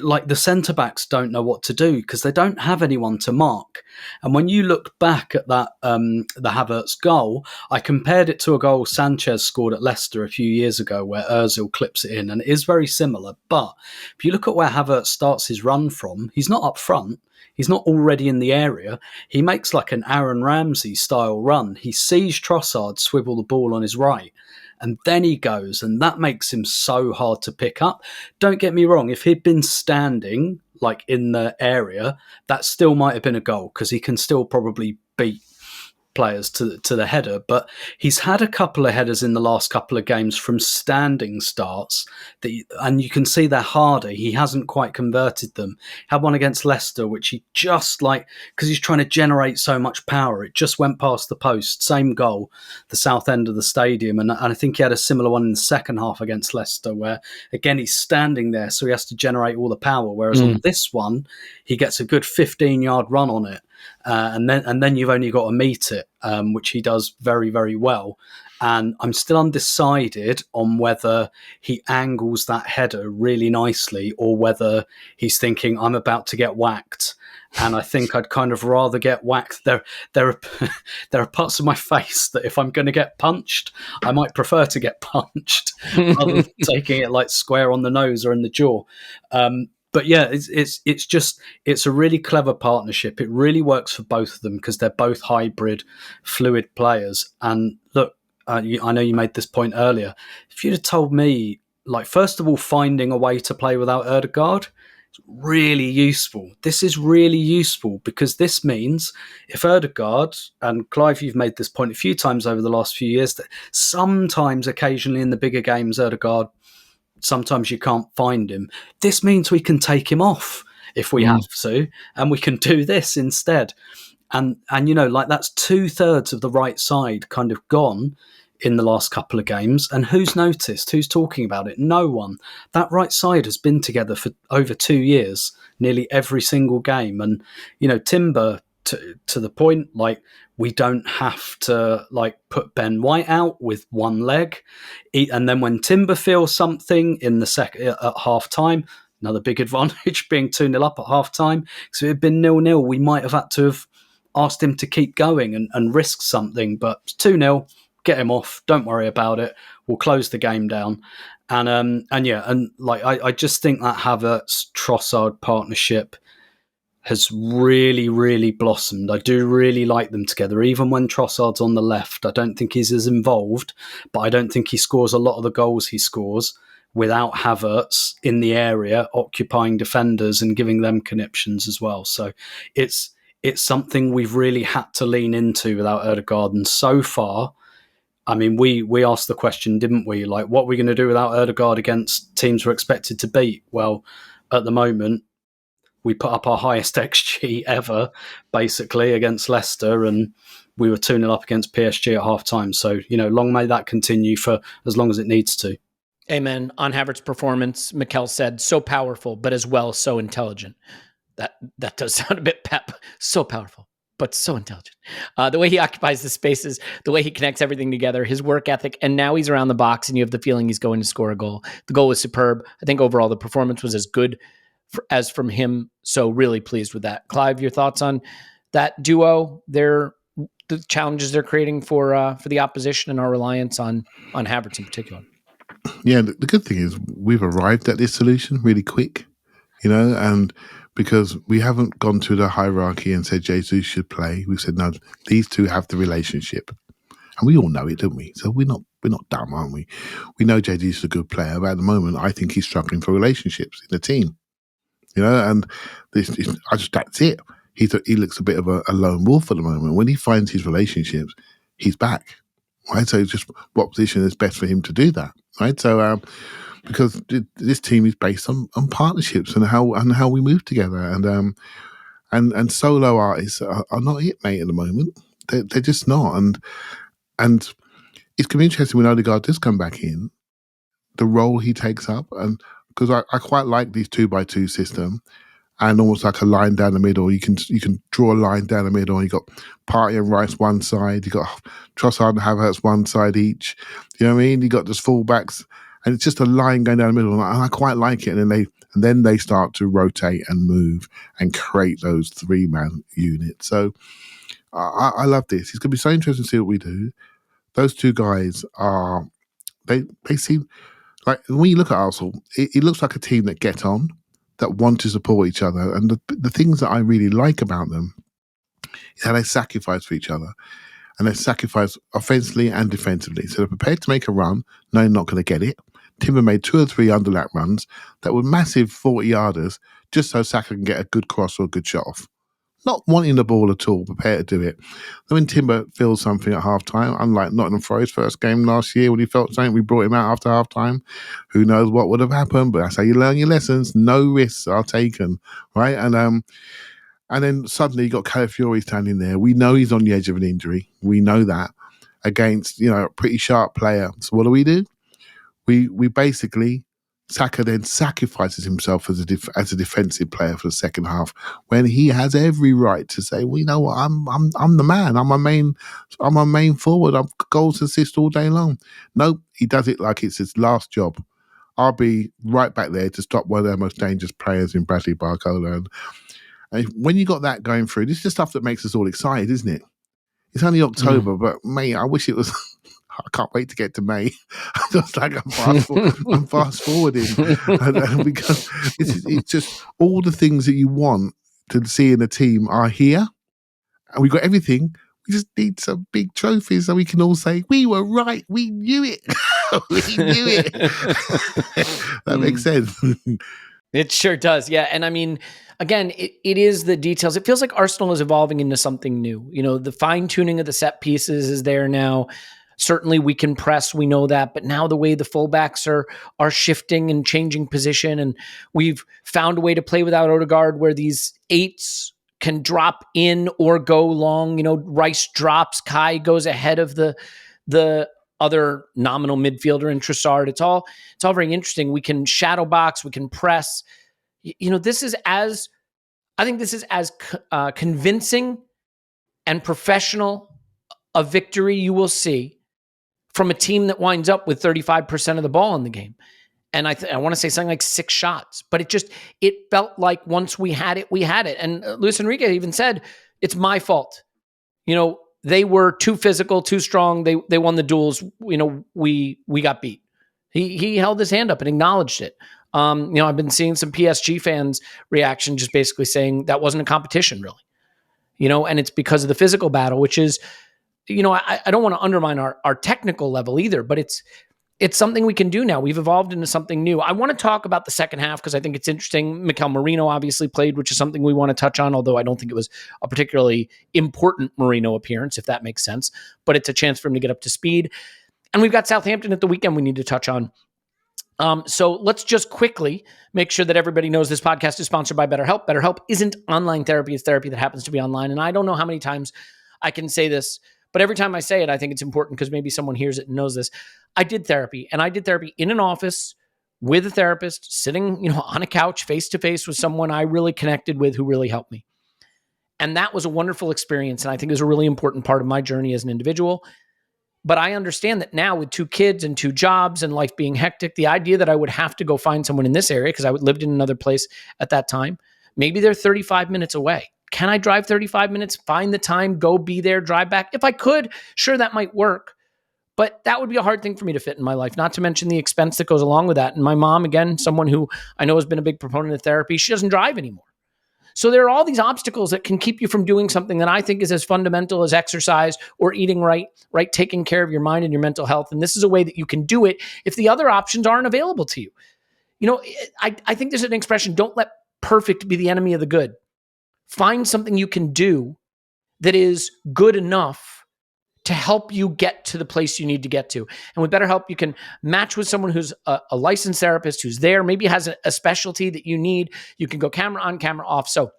like the centre backs don't know what to do because they don't have anyone to mark. And when you look back at that, the Havertz goal, I compared it to a goal Sanchez scored at Leicester a few years ago where Ozil clips it in, and it is very similar. But if you look at where Havertz starts his run from, he's not up front. He's not already in the area. He makes like an Aaron Ramsey style run. He sees Trossard swivel the ball on his right, and then he goes, and that makes him so hard to pick up. Don't get me wrong, if he'd been standing like in the area, that still might have been a goal because he can still probably beat players to the header. But he's had a couple of headers in the last couple of games from standing starts, and you can see they're harder. He hasn't quite converted them. Had one against Leicester, which he just like, because he's trying to generate so much power, it just went past the post. Same goal, the south end of the stadium. And I think he had a similar one in the second half against Leicester where, again, he's standing there, so he has to generate all the power. Whereas on this one, he gets a good 15-yard run on it. And then you've only got to meet it, which he does very, very well. And I'm still undecided on whether he angles that header really nicely or whether he's thinking, I'm about to get whacked. And I think I'd kind of rather get whacked. There are parts of my face that if I'm going to get punched, I might prefer to get punched rather than taking it like square on the nose or in the jaw. But yeah, it's a really clever partnership. It really works for both of them because they're both hybrid, fluid players. And look, I know you made this point earlier. If you'd have told me, like, first of all, finding a way to play without Ødegaard is really useful. This is really useful because this means if Ødegaard, and Clive, you've made this point a few times over the last few years, that sometimes, occasionally in the bigger games, Ødegaard, sometimes you can't find him. This means we can take him off if we have to, and we can do this instead. And you know, like that's 2/3 of the right side kind of gone in the last couple of games. And who's noticed? Who's talking about it? No one. That right side has been together for over 2 years, nearly every single game. And, you know, Timber, to the point, like, we don't have to like put Ben White out with one leg, and then when Timber feels something in the second at half time, another big advantage being 2-0 up at half time. So it had been 0-0, we might have had to have asked him to keep going and risk something, but 2-0, get him off, don't worry about it, we'll close the game down. And I just think that Havertz Trossard partnership has really, really blossomed. I do really like them together. Even when Trossard's on the left, I don't think he's as involved, but I don't think he scores a lot of the goals he scores without Havertz in the area, occupying defenders and giving them conniptions as well. So it's something we've really had to lean into without Ødegaard. And so far, I mean, we asked the question, didn't we? Like, what are we going to do without Ødegaard against teams we're expected to beat? Well, at the moment, we put up our highest XG ever, basically, against Leicester, and we were 2-0 up against PSG at half-time. So, long may that continue for as long as it needs to. Amen. On Havertz's performance, Mikel said, so powerful, but as well, so intelligent. That does sound a bit pep. So powerful, but so intelligent. The way he occupies the spaces, the way he connects everything together, his work ethic, and now he's around the box and you have the feeling he's going to score a goal. The goal was superb. I think overall the performance was as good as from him, so really pleased with that. Clive, your thoughts on that duo, the challenges they're creating for the opposition and our reliance on Havertz in particular? Yeah, the good thing is we've arrived at this solution really quick, and because we haven't gone through the hierarchy and said Jesus should play, we've said, no, these two have the relationship. And we all know it, don't we? So we're not dumb, aren't we? We know Jesus is a good player, but at the moment, I think he's struggling for relationships in the team. And that's it. He looks a bit of a lone wolf at the moment. When he finds his relationships, he's back, right? So it's just what position is best for him to do that, right? So because this team is based on partnerships and how we move together, and solo artists are not it, mate. At the moment, they're just not, and it's going to be interesting when Ødegaard does come back in, the role he takes up, and because I quite like these 2x2 system, and almost like a line down the middle. You can draw a line down the middle. You got Partey and Rice one side. You got Trossard and Havertz one side each. You know what I mean? You got just fullbacks, and it's just a line going down the middle. And I quite like it. And then they start to rotate and move and create those 3-man units. So I love this. It's going to be so interesting to see what we do. Those two guys are they seem. Like when you look at Arsenal, it looks like a team that get on, that want to support each other. And the things that I really like about them is how they sacrifice for each other. And they sacrifice offensively and defensively. So they're prepared to make a run, knowing not going to get it. Timber made 2 or 3 underlap runs that were massive 40-yarders just so Saka can get a good cross or a good shot off. Not wanting the ball at all, prepared to do it. Then when Timber feels something at half-time, unlike Nottingham Forest's first game last year when he felt something, we brought him out after half-time. Who knows what would have happened, but that's how you learn your lessons. No risks are taken, right? And then suddenly you got Calafiori standing there. We know he's on the edge of an injury. We know that against, a pretty sharp player. So what do? We basically... Saka then sacrifices himself as a defensive player for the second half when he has every right to say, well, you know what, I'm the man. I'm my main forward. I'm goals and assists all day long. Nope, he does it like it's his last job. I'll be right back there to stop one of their most dangerous players in Bradley Barcola. And when you got that going through, this is the stuff that makes us all excited, isn't it? It's only October, but mate, I wish it was. I can't wait to get to May. I'm just like I'm fast forwarding, because it's just all the things that you want to see in a team are here, and we've got everything. We just need some big trophies so we can all say we were right. We knew it. We knew it. That makes sense. It sure does. Yeah, and I mean, again, it is the details. It feels like Arsenal is evolving into something new. The fine tuning of the set pieces is there now. Certainly we can press, we know that, but now the way the fullbacks are shifting and changing position, and we've found a way to play without Ødegaard where these 8s can drop in or go long. Rice drops, Kai goes ahead of the other nominal midfielder in Trossard. It's all very interesting. We can shadow box, we can press. This is as convincing and professional a victory you will see from a team that winds up with 35% of the ball in the game. And I want to say something like 6 shots, but it felt like once we had it, we had it. And Luis Enrique even said, it's my fault. They were too physical, too strong. They won the duels. We got beat. He held his hand up and acknowledged it. I've been seeing some PSG fans reaction, just basically saying that wasn't a competition really, and it's because of the physical battle, which is, I don't want to undermine our technical level either, but it's something we can do now. We've evolved into something new. I want to talk about the second half because I think it's interesting. Merino obviously played, which is something we want to touch on, although I don't think it was a particularly important Merino appearance, if that makes sense. But it's a chance for him to get up to speed. And we've got Southampton at the weekend we need to touch on. So let's just quickly make sure that everybody knows this podcast is sponsored by BetterHelp. BetterHelp isn't online therapy. It's therapy that happens to be online. And I don't know how many times I can say this, but every time I say it, I think it's important because maybe someone hears it and knows this. I did therapy, and I did therapy in an office with a therapist, sitting, on a couch face to face with someone I really connected with who really helped me. And that was a wonderful experience. And I think it was a really important part of my journey as an individual. But I understand that now with 2 kids and 2 jobs and life being hectic, the idea that I would have to go find someone in this area, because I lived in another place at that time, maybe they're 35 minutes away. Can I drive 35 minutes, find the time, go be there, drive back? If I could, sure, that might work. But that would be a hard thing for me to fit in my life, not to mention the expense that goes along with that. And my mom, again, someone who I know has been a big proponent of therapy, she doesn't drive anymore. So there are all these obstacles that can keep you from doing something that I think is as fundamental as exercise or eating right, taking care of your mind and your mental health. And this is a way that you can do it if the other options aren't available to you. I think there's an expression, don't let perfect be the enemy of the good. Find something you can do that is good enough to help you get to the place you need to get to. And with BetterHelp, you can match with someone who's a licensed therapist who's there, maybe has a specialty that you need. You can go camera on, camera off. So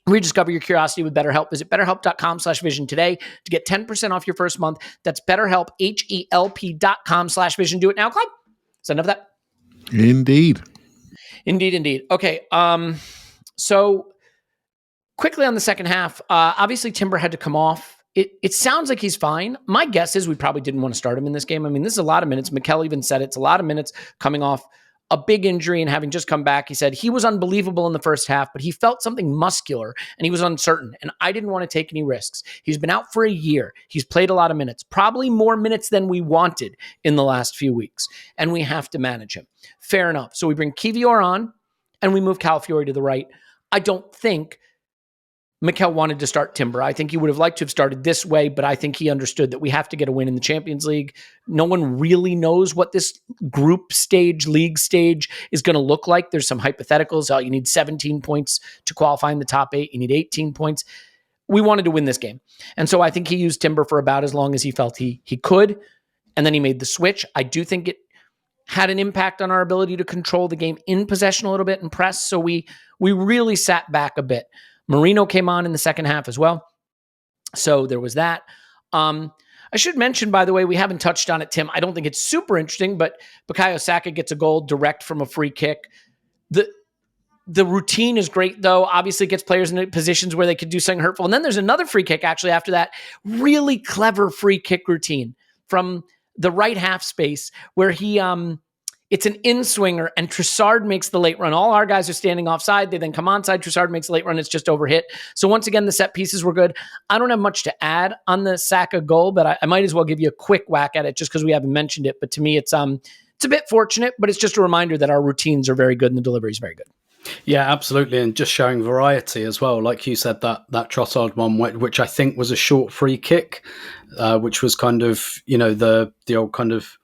rediscover your curiosity with BetterHelp. Visit BetterHelp.com/vision today to get 10% off your first month. That's BetterHelp, HELP.com/vision. Do it now, Clive. Is that enough of that? Indeed. Okay. So quickly on the second half, obviously Timber had to come off. It sounds like he's fine. My guess is we probably didn't want to start him in this game. I mean, this is a lot of minutes. Mikel even said it's a lot of minutes coming off a big injury and having just come back. He said he was unbelievable in the first half, but he felt something muscular and he was uncertain. And I didn't want to take any risks. He's been out for a year. He's played a lot of minutes, probably more minutes than we wanted in the last few weeks. And we have to manage him. Fair enough. So we bring Kivior on and we move Calafiori to the right. I don't think Mikel wanted to start Timber. I think he would have liked to have started this way, but I think he understood that we have to get a win in the Champions League. No one really knows what this group stage, league stage is going to look like. There's some hypotheticals. You need 17 points to qualify in the top 8. You need 18 points. We wanted to win this game. And so I think he used Timber for about as long as he felt he could. And then he made the switch. I do think it had an impact on our ability to control the game in possession a little bit and press. So we really sat back a bit. Merino came on in the second half as well. So there was that. I should mention, by the way, we haven't touched on it, Tim. I don't think it's super interesting, but Bukayo Saka gets a goal direct from a free kick. The routine is great, though. Obviously, it gets players in positions where they could do something hurtful. And then there's another free kick, actually, after that. Really clever free kick routine from the right half space where he... It's an in-swinger, and Trossard makes the late run. All our guys are standing offside. They then come onside. Trossard makes the late run. It's just overhit. So once again, the set pieces were good. I don't have much to add on the Saka goal, but I might as well give you a quick whack at it just because we haven't mentioned it. But to me, it's a bit fortunate, but it's just a reminder that our routines are very good and the delivery is very good. Yeah, absolutely. And just showing variety as well. Like you said, that Trossard one, which I think was a short free kick, which was kind of, the old kind of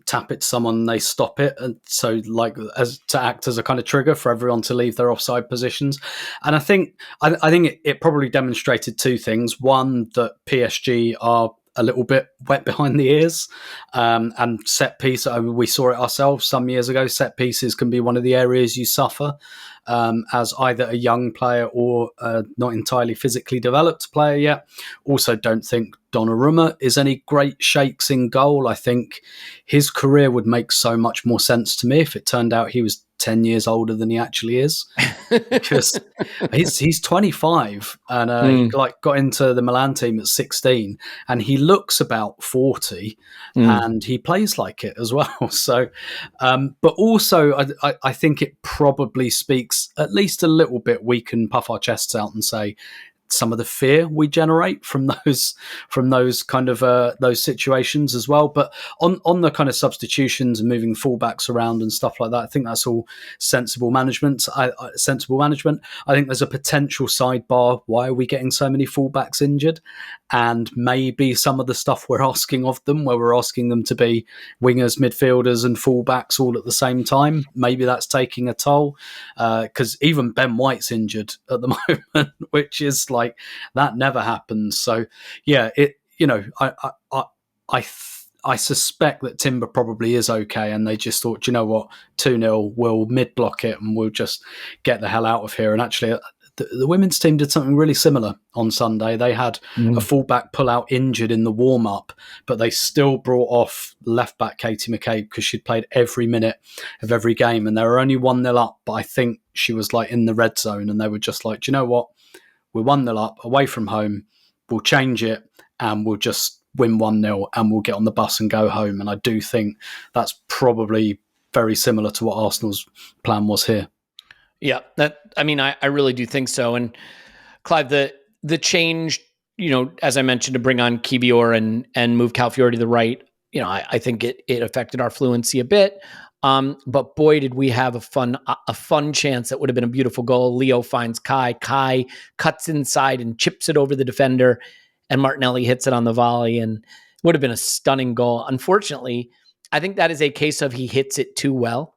tap it to someone, they stop it, and so like as to act as a kind of trigger for everyone to leave their offside positions. And I think it probably demonstrated 2 things. One, that PSG are a little bit wet behind the ears, and set piece. We saw it ourselves some years ago. Set pieces can be one of the areas you suffer, as either a young player or not entirely physically developed player yet. Also, don't think Donnarumma is any great shakes in goal. I think his career would make so much more sense to me if it turned out he was 10 years older than he actually is, because he's 25 and he got into the Milan team at 16 and he looks about 40 and he plays like it as well. So, but also I think it probably speaks at least a little bit. We can puff our chests out and say some of the fear we generate from those kind of those situations as well. But on the kind of substitutions and moving fullbacks around and stuff like that, I think that's all sensible management. I think there's a potential sidebar. Why are we getting so many fullbacks injured? And maybe some of the stuff we're asking of them, where we're asking them to be wingers, midfielders and fullbacks all at the same time, maybe that's taking a toll. Because even Ben White's injured at the moment, which is like, that never happens. So yeah, I suspect that Timber probably is okay, and they just thought, you know what, 2-0, we'll mid-block it and we'll just get the hell out of here. And actually, the women's team did something really similar on Sunday. They had a fullback pull out injured in the warm-up, but they still brought off left-back Katie McCabe because she'd played every minute of every game, and they were only 1-0 up, but I think she was like in the red zone, and they were just like, do you know what, we're 1-0 up, away from home, we'll change it, and we'll just win 1-0, and we'll get on the bus and go home. And I do think that's probably very similar to what Arsenal's plan was here. Yeah, I really do think so. And Clive, the change, as I mentioned, to bring on Kivior and move Calafiori to the right, I think it affected our fluency a bit. But boy, did we have a fun chance that would have been a beautiful goal. Leo finds Kai. Kai cuts inside and chips it over the defender, and Martinelli hits it on the volley, and it would have been a stunning goal. Unfortunately, I think that is a case of he hits it too well.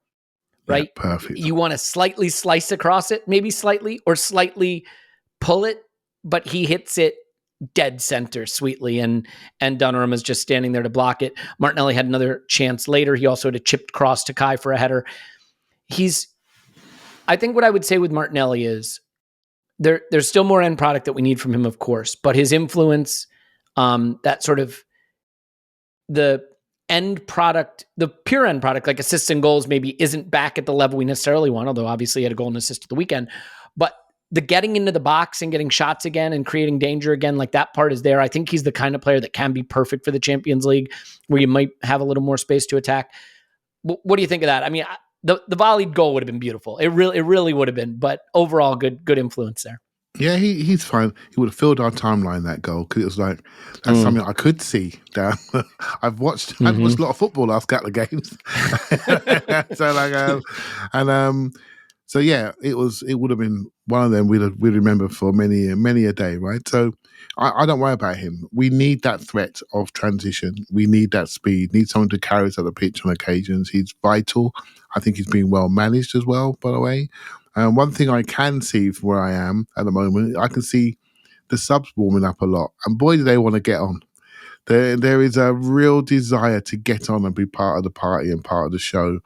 Right? Yeah, perfect. You want to slightly slice across it, maybe slightly, or slightly pull it, but he hits it dead center sweetly, and Donnarumma's just standing there to block it. Martinelli had another chance later. He also had a chipped cross to Kai for a header. I think what I would say with Martinelli is there's still more end product that we need from him, of course, but his influence, that sort of the end product, the pure end product, like assists and goals, maybe isn't back at the level we necessarily want, although obviously he had a goal and assist at the weekend. But the getting into the box and getting shots again and creating danger again, like that part is there. I think he's the kind of player that can be perfect for the Champions League, where you might have a little more space to attack. What do you think of that? I mean, the volleyed goal would have been beautiful. It really would have been, but overall good influence there. Yeah, he's fine. He would have filled our timeline, that goal, because it was like, that's something I could see. I've watched a lot of football last couple of games. So yeah, it would have been one of them we'd remember for many a day, right? So I don't worry about him. We need that threat of transition. We need that speed. Need someone to carry us up the pitch on occasions. He's vital. I think he's been well managed as well, by the way. One thing I can see from where I am at the moment, I can see the subs warming up a lot. And boy, do they want to get on. There is a real desire to get on and be part of the party and part of the show.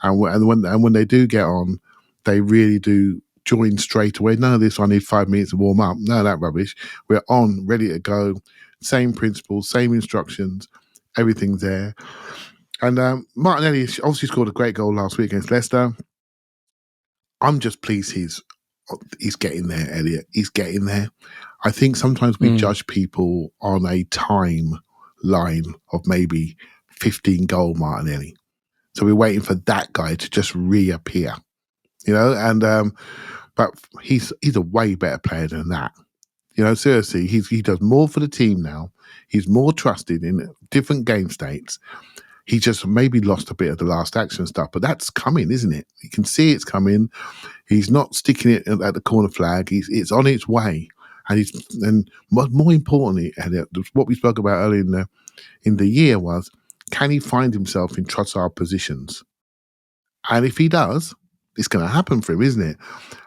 And when they do get on, they really do join straight away. None of this, I need 5 minutes to warm up. No, that rubbish. We're on, ready to go. Same principles, same instructions. Everything's there. And Martinelli obviously scored a great goal last week against Leicester. I'm just pleased he's getting there, Elliot. He's getting there. I think sometimes we judge people on a timeline of maybe 15-goal Martinelli. So we're waiting for that guy to just reappear, and but he's a way better player than that. Seriously, he does more for the team now. He's more trusted in different game states. He just maybe lost a bit of the last action stuff, but that's coming, isn't it? You can see it's coming. He's not sticking it at the corner flag. It's on its way, and more importantly, Elliot, what we spoke about earlier in the year was, can he find himself in Trossard positions? And if he does, it's going to happen for him, isn't it?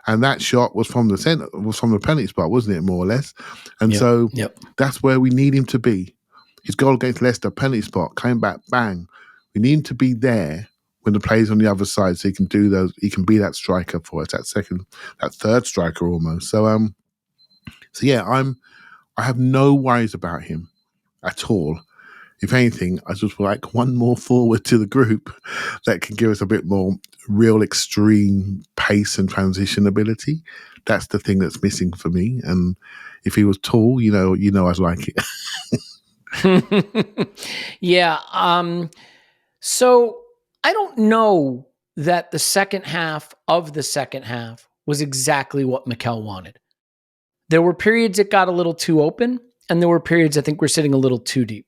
And that shot was from the center, was from the penalty spot, wasn't it, more or less? And that's where we need him to be. His goal against Leicester, penalty spot, came back, bang. We need him to be there when the play's on the other side, so he can do those. He can be that striker for us, that third striker almost. So yeah, I have no worries about him at all. If anything, I just would like one more forward to the group that can give us a bit more real extreme pace and transition ability. That's the thing that's missing for me. And if he was tall, I'd like it. Yeah. So I don't know that the second half of the second half was exactly what Mikel wanted. There were periods it got a little too open, and there were periods I think we're sitting a little too deep.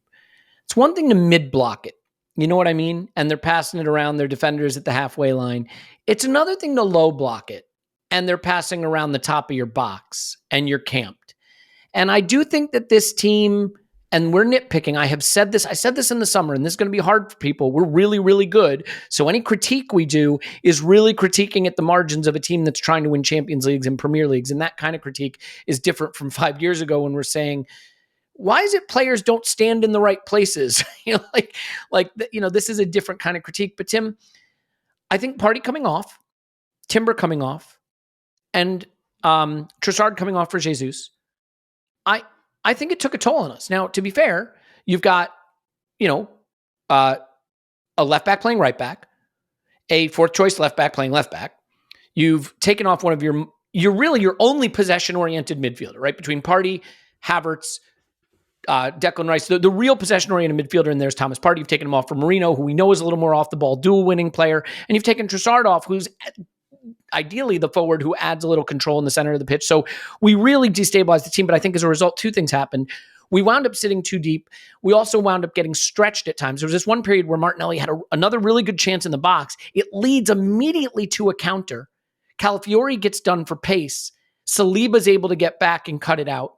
It's one thing to mid-block it. You know what I mean? And they're passing it around their defenders at the halfway line. It's another thing to low block it, and they're passing around the top of your box, and you're camped. And I do think that this team, and we're nitpicking, I said this in the summer, and this is going to be hard for people. We're really, really good. So any critique we do is really critiquing at the margins of a team that's trying to win Champions Leagues and Premier Leagues. And that kind of critique is different from 5 years ago when we're saying, why is it players don't stand in the right places? This is a different kind of critique. But Tim, I think Partey coming off, Timber coming off, and Trossard coming off for Jesus, I think it took a toll on us. Now, to be fair, you've got, a left back playing right back, a fourth choice left back playing left back. You've taken off one of your only possession-oriented midfielder, right? Between Partey, Havertz, Declan Rice, the real possession-oriented midfielder in there is Thomas Partey. You've taken him off for Merino, who we know is a little more off-the-ball dual-winning player. And you've taken Trossard off, who's ideally the forward who adds a little control in the center of the pitch. So we really destabilized the team. But I think as a result, two things happened. We wound up sitting too deep. We also wound up getting stretched at times. There was this one period where Martinelli had another really good chance in the box. It leads immediately to a counter. Calafiori gets done for pace. Saliba's able to get back and cut it out.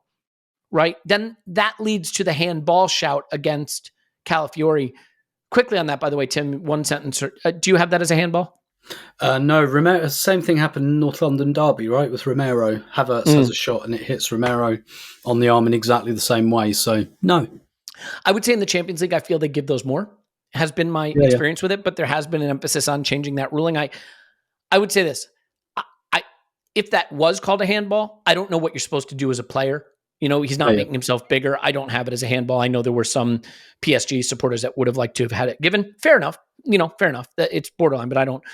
Right? Then that leads to the handball shout against Calafiori. Quickly on that, by the way, Tim, one sentence. Do you have that as a handball? No, Romero. Same thing happened in North London Derby, right? With Romero. Havertz has a shot and it hits Romero on the arm in exactly the same way. So, no. I would say in the Champions League, I feel they give those more. Has been my experience with it, but there has been an emphasis on changing that ruling. I would say this. If that was called a handball, I don't know what you're supposed to do as a player. He's not making himself bigger. I don't have it as a handball. I know there were some PSG supporters that would have liked to have had it given. Fair enough. Fair enough. It's borderline, but I don't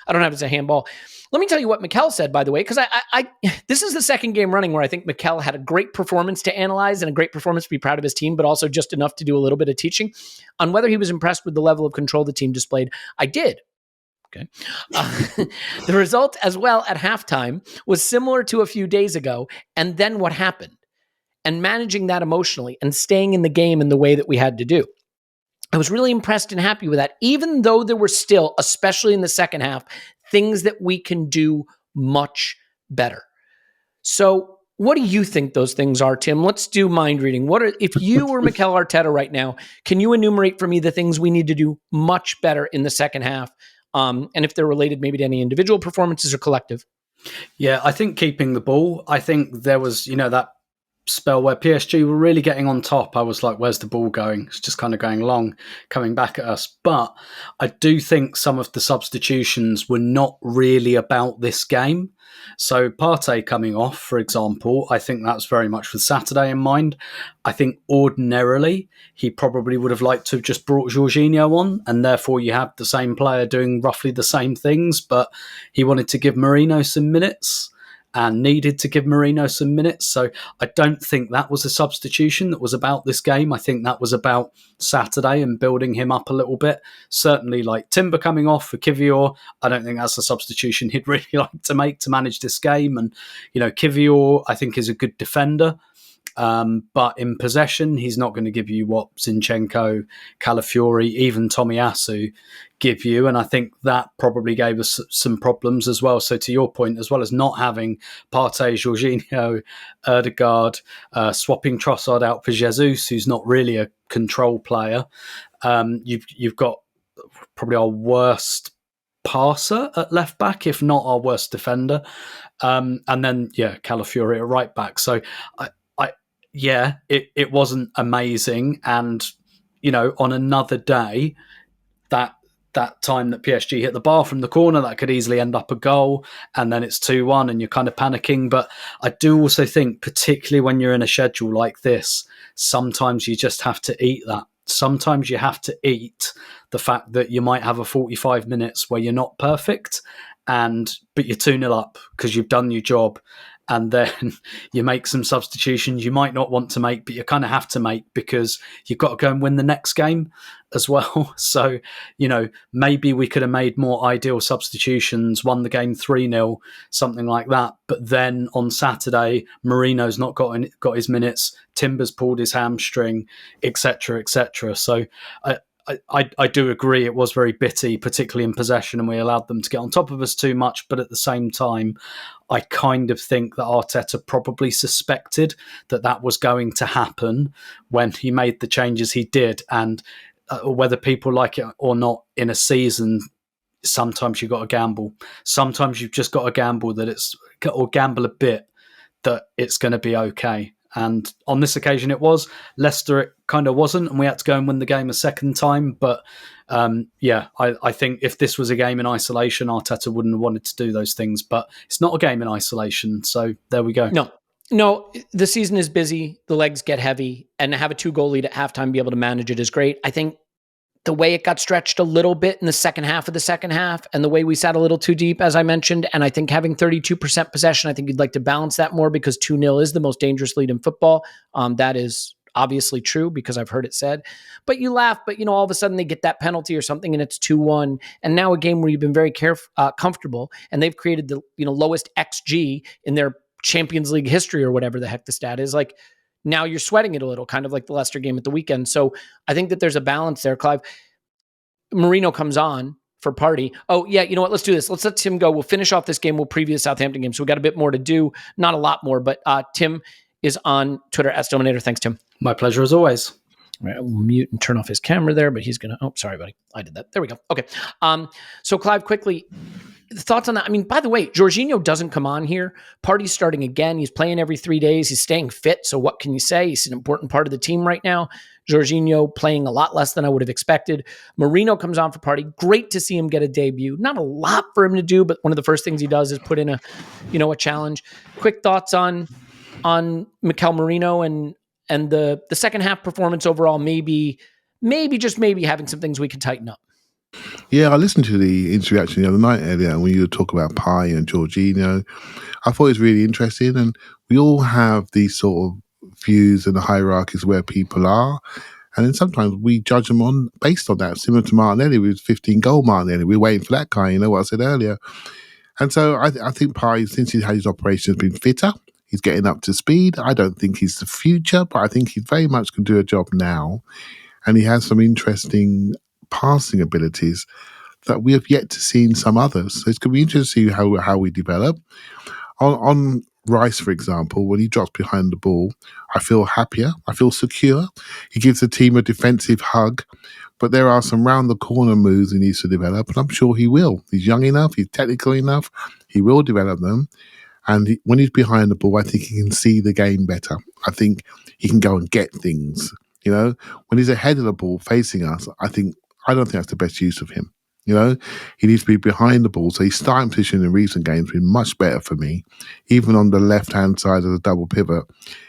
have it as a handball. Let me tell you what Mikel said, by the way, because I this is the second game running where I think Mikel had a great performance to analyze and a great performance to be proud of his team, but also just enough to do a little bit of teaching on whether he was impressed with the level of control the team displayed. I did. Okay. The result as well at halftime was similar to a few days ago. And then what happened? And managing that emotionally and staying in the game in the way that we had to do. I was really impressed and happy with that, even though there were still, especially in the second half, things that we can do much better. So what do you think those things are, Tim? Let's do mind reading. If you were Mikel Arteta right now, can you enumerate for me the things we need to do much better in the second half? And if they're related maybe to any individual performances or collective? Yeah, I think keeping the ball. I think there was, that spell where PSG were really getting on top. I was like, where's the ball going? It's just kind of going long, coming back at us. But I do think some of the substitutions were not really about this game. So Partey coming off, for example, I think that's very much with Saturday in mind. I think ordinarily he probably would have liked to have just brought Jorginho on, and therefore you have the same player doing roughly the same things, but he wanted to give Merino some minutes and needed to give Merino some minutes. So I don't think that was a substitution that was about this game. I think that was about Saturday and building him up a little bit. Certainly like Timber coming off for Kivior, I don't think that's a substitution he'd really like to make to manage this game. And, Kivior, I think, is a good defender. But in possession, he's not going to give you what Zinchenko, Calafiori, even Tomiyasu give you. And I think that probably gave us some problems as well. So to your point, as well as not having Partey, Jorginho, Ødegaard, swapping Trossard out for Jesus, who's not really a control player, you've got probably our worst passer at left back, if not our worst defender. And then, Calafiori at right back. So it wasn't amazing. And, on another day, that that time that PSG hit the bar from the corner, that could easily end up a goal, and then it's 2-1 and you're kind of panicking. But I do also think, particularly when you're in a schedule like this, sometimes you just have to eat that. Sometimes you have to eat the fact that you might have a 45 minutes where you're not perfect, but you're 2-0 up because you've done your job. And then you make some substitutions you might not want to make, but you kind of have to make because you've got to go and win the next game as well. So, maybe we could have made more ideal substitutions, won the game 3-0, something like that. But then on Saturday, Merino's not got his minutes, Timber's pulled his hamstring, etc., etc. So I do agree it was very bitty, particularly in possession, and we allowed them to get on top of us too much. But at the same time, I kind of think that Arteta probably suspected that was going to happen when he made the changes he did. And whether people like it or not, in a season, sometimes you've got to gamble. Sometimes you've just got to gamble or gamble a bit that it's going to be okay. And on this occasion it was. Leicester it kind of wasn't, and we had to go and win the game a second time. But I think if this was a game in isolation, Arteta wouldn't have wanted to do those things. But it's not a game in isolation, so there we go. No, the season is busy, the legs get heavy, and to have a 2-goal lead at halftime, be able to manage it is great. I think the way it got stretched a little bit in the second half of the second half, and the way we sat a little too deep, as I mentioned, and I think having 32% possession, I think you'd like to balance that more because 2-0 is the most dangerous lead in football. That is obviously true because I've heard it said. But you laugh, but all of a sudden they get that penalty or something and it's 2-1. And now a game where you've been very comfortable, and they've created the lowest XG in their Champions League history or whatever the heck the stat is. Like, now you're sweating it a little, kind of like the Leicester game at the weekend. So I think that there's a balance there, Clive. Merino comes on for Partey. Oh, yeah, you know what? Let's do this. Let's let Tim go. We'll finish off this game. We'll preview the Southampton game. So we got a bit more to do. Not a lot more, but Tim is on Twitter @Dominator. Thanks, Tim. My pleasure as always. All right, we'll mute and turn off his camera there, but he's going to... Oh, sorry, buddy. I did that. There we go. Okay. So Clive, quickly... Thoughts on that? I mean, by the way, Jorginho doesn't come on here. Partey's starting again. He's playing every 3 days. He's staying fit. So what can you say? He's an important part of the team right now. Jorginho playing a lot less than I would have expected. Merino comes on for Partey. Great to see him get a debut. Not a lot for him to do, but one of the first things he does is put in a challenge. Quick thoughts on Mikel Merino and the second half performance overall. Maybe having some things we can tighten up. Yeah, I listened to the interaction the other night, Elliot, when you were talking about Pi and Jorginho. I thought it was really interesting, and we all have these sort of views and the hierarchies where people are, and then sometimes we judge them based on that, similar to Martinelli with 15-goal Martinelli. We're waiting for that guy, what I said earlier. And so I think Pi, since he's had his operation, has been fitter. He's getting up to speed. I don't think he's the future, but I think he very much can do a job now, and he has some interesting passing abilities that we have yet to see in some others. So it's going to be interesting to see how we develop. On Rice, for example, when he drops behind the ball, I feel happier. I feel secure. He gives the team a defensive hug, but there are some round the corner moves he needs to develop, and I'm sure he will. He's young enough. He's technical enough. He will develop them. And when he's behind the ball, I think he can see the game better. I think he can go and get things. When he's ahead of the ball facing us, I don't think that's the best use of him. He needs to be behind the ball. So his starting position in recent games has been much better for me. Even on the left-hand side of the double pivot,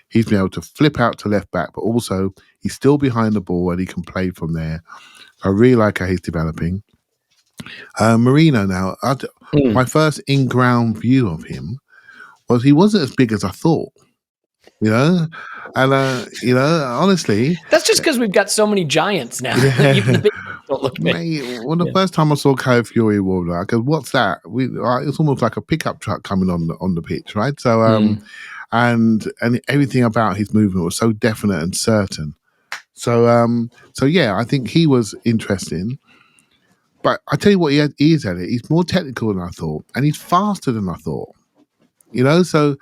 he's been able to flip out to left back, but also he's still behind the ball and he can play from there. I really like how he's developing. Merino now, my first in-ground view of him was he wasn't as big as I thought. And honestly, that's just because we've got so many giants now. Even the big don't look big. The first time I saw Kyle Fury walk, I go, "What's that?" It's almost like a pickup truck coming on the pitch, right? So, and everything about his movement was so definite and certain. So yeah, I think he was interesting. But I tell you what, he is at it. He's more technical than I thought, and he's faster than I thought. So.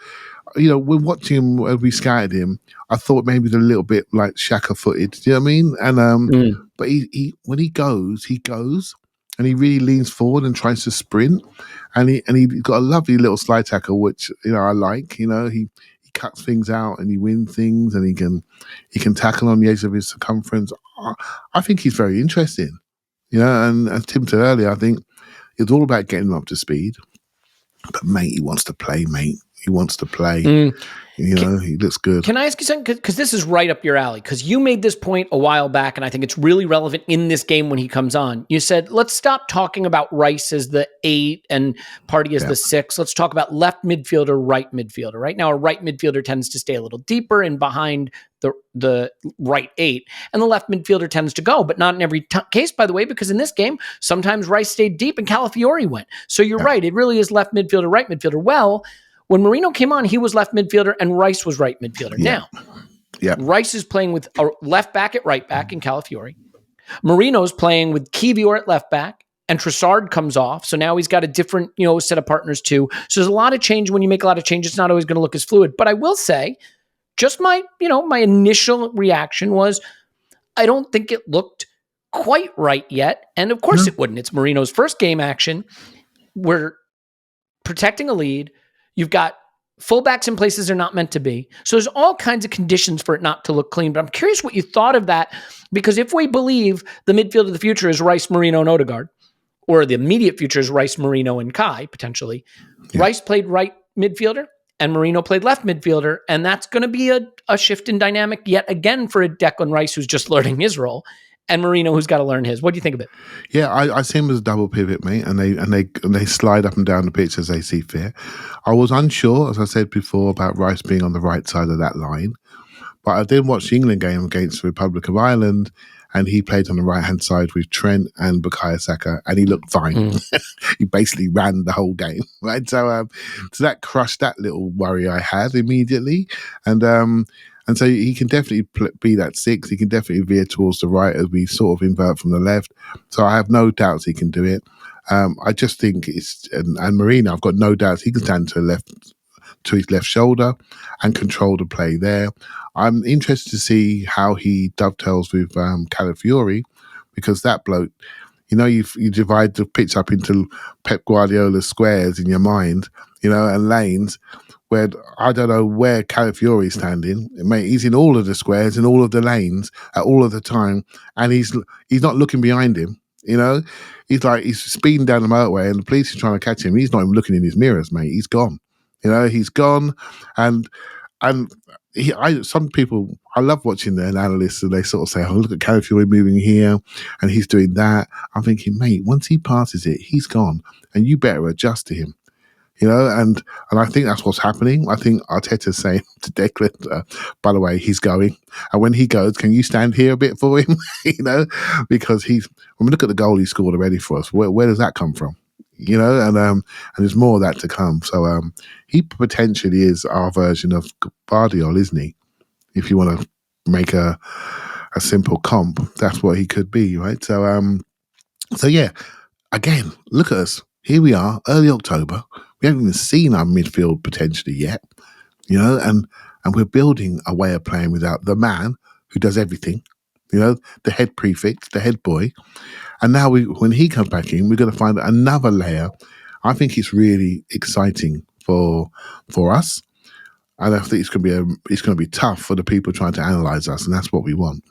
We're watching him as we scouted him. I thought maybe he's a little bit like Shaka footed. Do you know what I mean? And but he when he goes, and he really leans forward and tries to sprint. And he got a lovely little slide tackle, which I like. He cuts things out and he wins things, and he can tackle on the edge of his circumference. I think he's very interesting. You know, and as Tim said earlier, I think it's all about getting him up to speed. But mate, he wants to play, mate. He wants to play. You know, he looks good. Can I ask you something? Because this is right up your alley. Because you made this point a while back, and I think it's really relevant in this game when he comes on. You said, let's stop talking about Rice as the 8 and Partey as the 6. Let's talk about left midfielder, right midfielder. Right now, a right midfielder tends to stay a little deeper and behind the right 8. And the left midfielder tends to go, but not in every case, by the way, because in this game, sometimes Rice stayed deep and Calafiori went. So you're right. It really is left midfielder, right midfielder. Well, when Merino came on, he was left midfielder and Rice was right midfielder. Now, Rice is playing with a left back at right back in Calafiori. Merino's playing with Kivior at left back, and Trossard comes off. So now he's got a different, set of partners too. So there's a lot of change. When you make a lot of change, it's not always going to look as fluid. But I will say, just my initial reaction was, I don't think it looked quite right yet. And of course it wouldn't. It's Merino's first game action. We're protecting a lead. You've got fullbacks in places they're not meant to be. So there's all kinds of conditions for it not to look clean. But I'm curious what you thought of that, because if we believe the midfield of the future is Rice, Merino, and Odegaard, or the immediate future is Rice, Merino, and Kai, potentially, Rice played right midfielder and Merino played left midfielder, and that's going to be a shift in dynamic yet again for a Declan Rice who's just learning his role, and Merino who's got to learn his. What do you think of it? Yeah, I see him as a double pivot, mate, and they slide up and down the pitch as they see fit. I was unsure, as I said before, about Rice being on the right side of that line, but I did watch the England game against the Republic of Ireland, and he played on the right-hand side with Trent and Bukayo Saka, and he looked fine. He basically ran the whole game, right? So that crushed that little worry I had immediately, and so he can definitely be that 6. He can definitely veer towards the right as we sort of invert from the left. So I have no doubts he can do it. I just think and Merino, I've got no doubts he can stand to his left shoulder and control the play there. I'm interested to see how he dovetails with Calafiori, because that bloke, you divide the pitch up into Pep Guardiola squares in your mind, and lanes, where I don't know where Calafiori's standing. Mate, he's in all of the squares, in all of the lanes, at all of the time, and he's not looking behind him. He's speeding down the motorway, and the police are trying to catch him. He's not even looking in his mirrors, mate. He's gone. He's gone, and some people, I love watching the analysts, and they sort of say, "Oh, look at Calafiori moving here, and he's doing that." I'm thinking, mate, once he passes it, he's gone, and you better adjust to him. And I think that's what's happening. I think Arteta's saying to Declan, by the way, he's going. And when he goes, can you stand here a bit for him? Because when we look at the goal he scored already for us, where does that come from? And there's more of that to come. So he potentially is our version of Guardiola, isn't he? If you want to make a simple comp, that's what he could be, right? So yeah, again, look at us. Here we are, early October. We haven't even seen our midfield potentially yet, and we're building a way of playing without the man who does everything, the head prefect, the head boy. And now when he comes back in, we're going to find another layer. I think it's really exciting for us. And I think it's going to be tough for the people trying to analyze us, and that's what we want.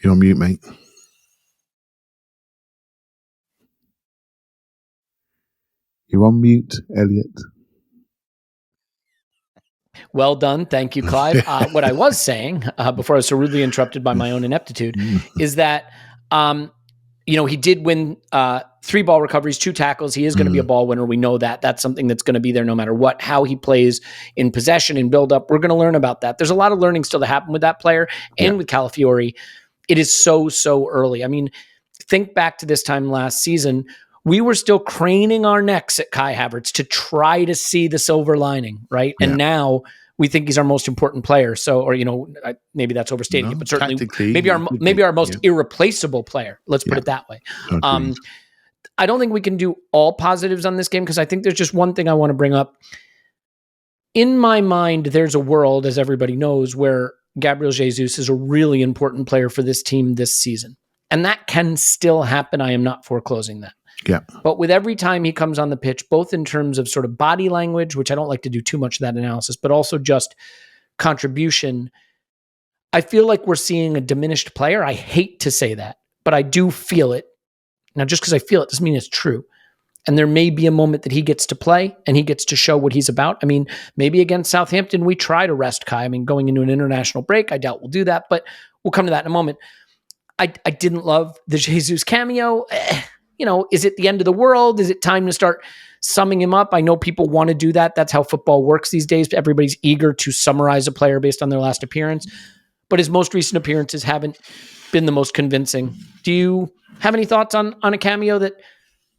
You're on mute, mate. You're on mute, Elliot. Well done. Thank you, Clive. What I was saying before I was so rudely interrupted by my own ineptitude is that, he did win 3 ball recoveries, 2 tackles. He is going to be a ball winner. We know that. That's something that's going to be there no matter what. How he plays in possession and build up, we're going to learn about that. There's a lot of learning still to happen with that player and with Calafiori. It is so early. I mean, think back to this time last season. We were still craning our necks at Kai Havertz to try to see the silver lining, right? And now we think he's our most important player. So, or maybe that's overstating it, but certainly maybe our most irreplaceable player. Let's put it that way. I don't think we can do all positives on this game, because I think there's just one thing I want to bring up. In my mind, there's a world, as everybody knows, where Gabriel Jesus is a really important player for this team this season. And that can still happen. I am not foreclosing that. Yeah. But with every time he comes on the pitch, both in terms of sort of body language, which I don't like to do too much of that analysis, but also just contribution, I feel like we're seeing a diminished player. I hate to say that, but I do feel it. Now, just because I feel it doesn't mean it's true. And there may be a moment that he gets to play and he gets to show what he's about. I mean, maybe against Southampton, we try to rest Kai. I mean, going into an international break, I doubt we'll do that, but we'll come to that in a moment. I didn't love the Jesus cameo. Is it the end of the world? Is it time to start summing him up? I know people want to do that. That's how football works these days. Everybody's eager to summarize a player based on their last appearance. But his most recent appearances haven't been the most convincing. Do you have any thoughts on a cameo that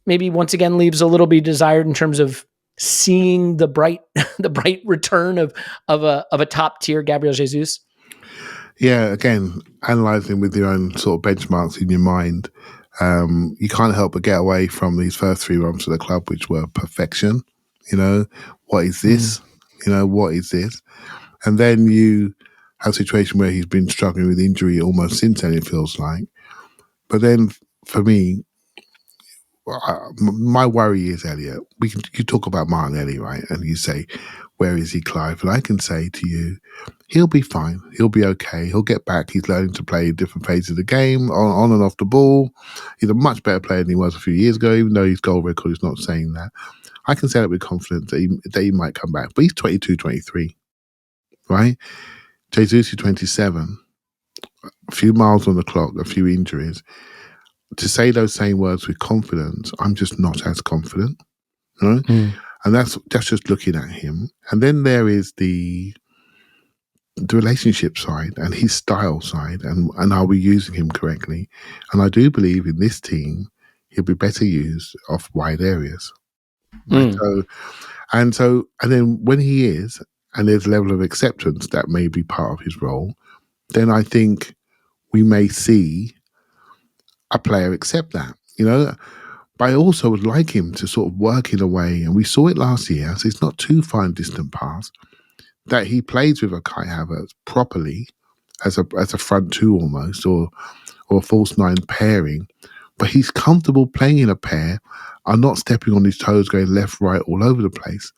maybe once again leaves a little bit desired in terms of seeing the bright return of a top tier Gabriel Jesus? Yeah, again, analysing with your own sort of benchmarks in your mind, you can't help but get away from these first 3 months of the club, which were perfection. What is this? What is this? And then you have a situation where he's been struggling with injury almost since then, it feels like. But then for me, my worry is Elliot. You talk about Martinelli, right? And you say, where is he, Clive? And I can say to you, he'll be fine. He'll be okay. He'll get back. He's learning to play different phases of the game, on and off the ball. He's a much better player than he was a few years ago, even though his goal record is not saying that. I can say that with confidence that he might come back. But he's 22, 23, right? Jesus is 27. A few miles on the clock, a few injuries. To say those same words with confidence, I'm just not as confident. And that's just looking at him. And then there is the relationship side and his style side, and are we using him correctly? And I do believe in this team, he'll be better used off wide areas. Right? And then when he is, and there's a level of acceptance that may be part of his role, then I think we may see a player accept that, But I also would like him to sort of work in a way, and we saw it last year, so it's not too far and distant past, that he plays with a Kai Havertz properly as a front two almost, or a false 9 pairing, but he's comfortable playing in a pair and not stepping on his toes, going left, right, all over the place.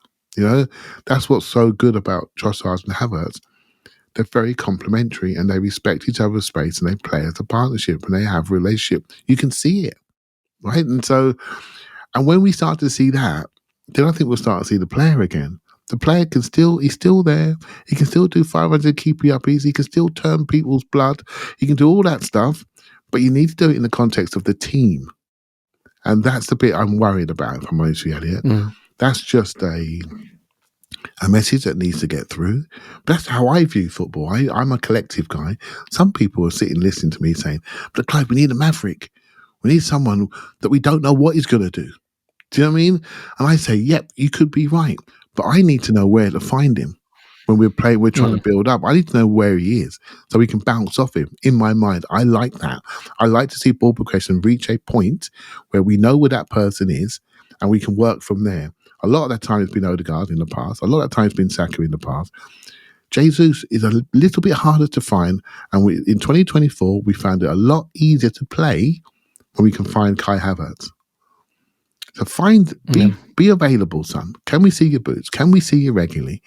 That's what's so good about Trossard and Havertz. They're very complementary and they respect each other's space and they play as a partnership and they have a relationship. You can see it, right? And when we start to see that, then I think we'll start to see the player again. The player he's still there. He can still do 500 keepy-uppies. He can still turn people's blood. He can do all that stuff, but you need to do it in the context of the team. And that's the bit I'm worried about, if I'm honest with you, Elliot. That's just a message that needs to get through. But that's how I view football. I'm a collective guy. Some people are sitting listening to me saying, but Clive, we need a maverick. We need someone that we don't know what he's going to do. Do you know what I mean? And I say, yep, you could be right. But I need to know where to find him. When we're trying to build up. I need to know where he is so we can bounce off him. In my mind, I like that. I like to see ball progression reach a point where we know where that person is and we can work from there. A lot of that time has been Odegaard in the past. A lot of that time has been Saka in the past. Jesus is a little bit harder to find. And in 2024, we found it a lot easier to play when we can find Kai Havertz. So be available, son. Can we see your boots? Can we see you regularly?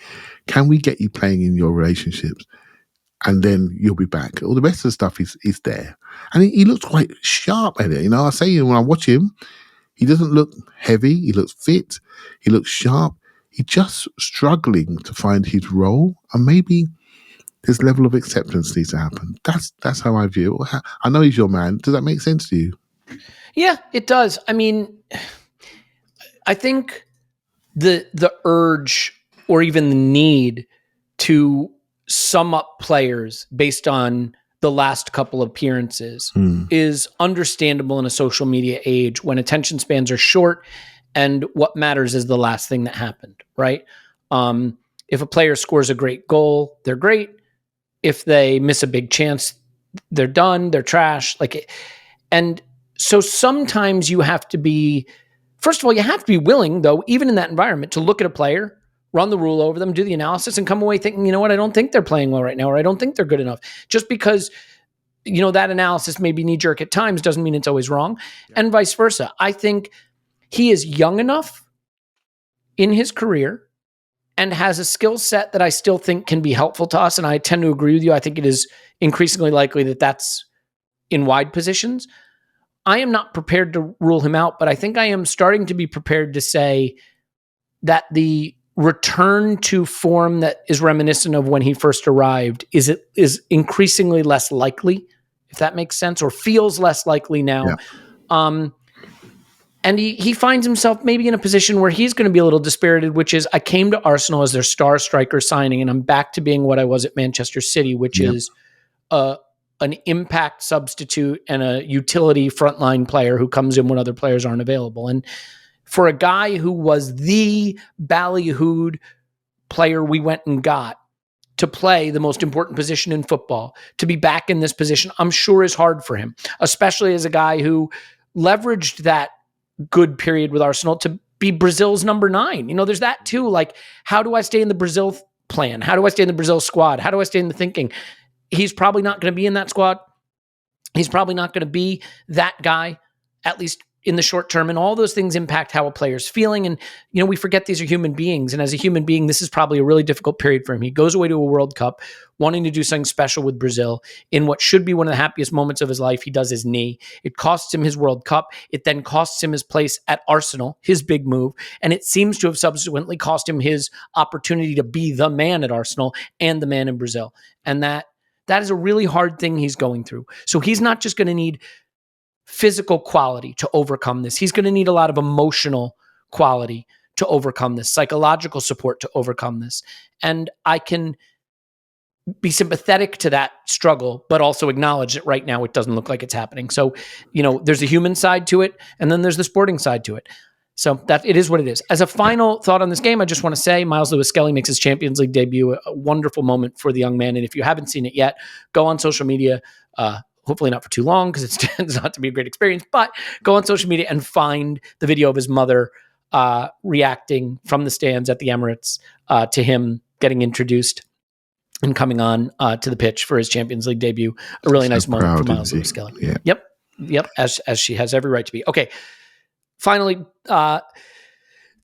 Can we get you playing in your relationships? And then you'll be back. All the rest of the stuff is there. And he looks quite sharp at it. I say when I watch him, he doesn't look heavy. He looks fit. He looks sharp. He's just struggling to find his role. And maybe this level of acceptance needs to happen. That's how I view it. I know he's your man. Does that make sense to you? Yeah, it does. I mean, I think the urge or even the need to sum up players based on the last couple of appearances is understandable in a social media age when attention spans are short and what matters is the last thing that happened, right? If a player scores a great goal, they're great. If they miss a big chance, they're done, they're trash. And so sometimes you have to be, first of all, you have to be willing, though, even in that environment, to look at a player, run the rule over them, do the analysis, and come away thinking, you know what, I don't think they're playing well right now, or I don't think they're good enough. Just because, that analysis may be knee-jerk at times doesn't mean it's always wrong, and vice versa. I think he is young enough in his career and has a skill set that I still think can be helpful to us. And I tend to agree with you. I think it is increasingly likely that that's in wide positions. I am not prepared to rule him out, but I think I am starting to be prepared to say that the return to form that is reminiscent of when he first arrived is increasingly less likely, if that makes sense, or feels less likely now. Yeah. And he finds himself maybe in a position where he's going to be a little dispirited, which is, I came to Arsenal as their star striker signing, and I'm back to being what I was at Manchester City, which is an impact substitute and a utility frontline player who comes in when other players aren't available. And for a guy who was the ballyhooed player we went and got to play the most important position in football, to be back in this position, I'm sure is hard for him, especially as a guy who leveraged that good period with Arsenal to be Brazil's number 9. There's that too. Like, how do I stay in the Brazil plan? How do I stay in the Brazil squad? How do I stay in the thinking? He's probably not going to be in that squad. He's probably not going to be that guy, at least in the short term. And all those things impact how a player's feeling. And, we forget these are human beings. And as a human being, this is probably a really difficult period for him. He goes away to a World Cup wanting to do something special with Brazil. In what should be one of the happiest moments of his life, he does his knee. It costs him his World Cup. It then costs him his place at Arsenal, his big move. And it seems to have subsequently cost him his opportunity to be the man at Arsenal and the man in Brazil. And that is a really hard thing he's going through. So he's not just going to need physical quality to overcome this. He's going to need a lot of emotional quality to overcome this, psychological support to overcome this. And I can be sympathetic to that struggle, but also acknowledge that right now it doesn't look like it's happening. So, there's a human side to it, and then there's the sporting side to it. So that it is what it is. As a final thought on this game, I just want to say Miles Lewis-Skelly makes his Champions League debut, a wonderful moment for the young man. And if you haven't seen it yet, go on social media, hopefully not for too long because it tends not to be a great experience, but go on social media and find the video of his mother reacting from the stands at the Emirates to him getting introduced and coming on to the pitch for his Champions League debut. A really nice moment for Miles Lewis-Skelly. Yeah. Yep. As she has every right to be. Okay. Finally,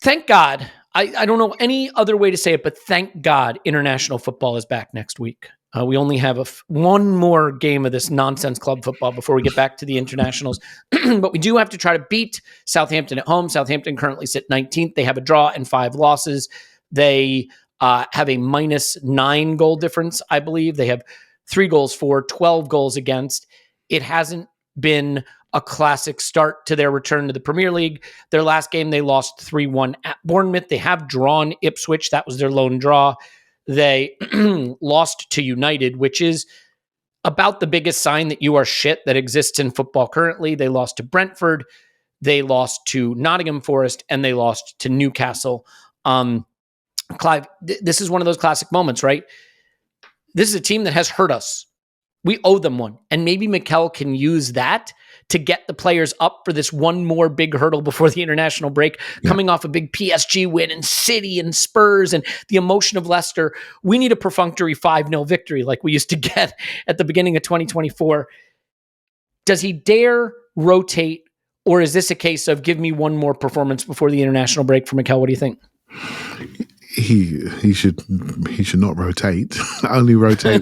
thank God. I don't know any other way to say it, but thank God international football is back next week. We only have one more game of this nonsense club football before we get back to the internationals. But we do have to try to beat Southampton at home. Southampton currently sit 19th. They have a draw and 5 losses. They have a -9 goal difference, I believe. They have 3 goals for, 12 goals against. It hasn't been a classic start to their return to the Premier League. Their last game, they lost 3-1 at Bournemouth. They have drawn Ipswich. That was their lone draw. They lost to United, which is about the biggest sign that you are shit that exists in football currently. They lost to Brentford. They lost to Nottingham Forest, and they lost to Newcastle. Clive, this is one of those classic moments, right? This is a team that has hurt us. We owe them one. And maybe Mikel can use that to get the players up for this one more big hurdle before the international break, coming off a big PSG win and City and Spurs and the emotion of Leicester. We need a perfunctory 5-0 victory like we used to get at the beginning of 2024. Does he dare rotate, or is this a case of give me one more performance before the international break for Mikel? What do you think? He should not rotate. Only rotate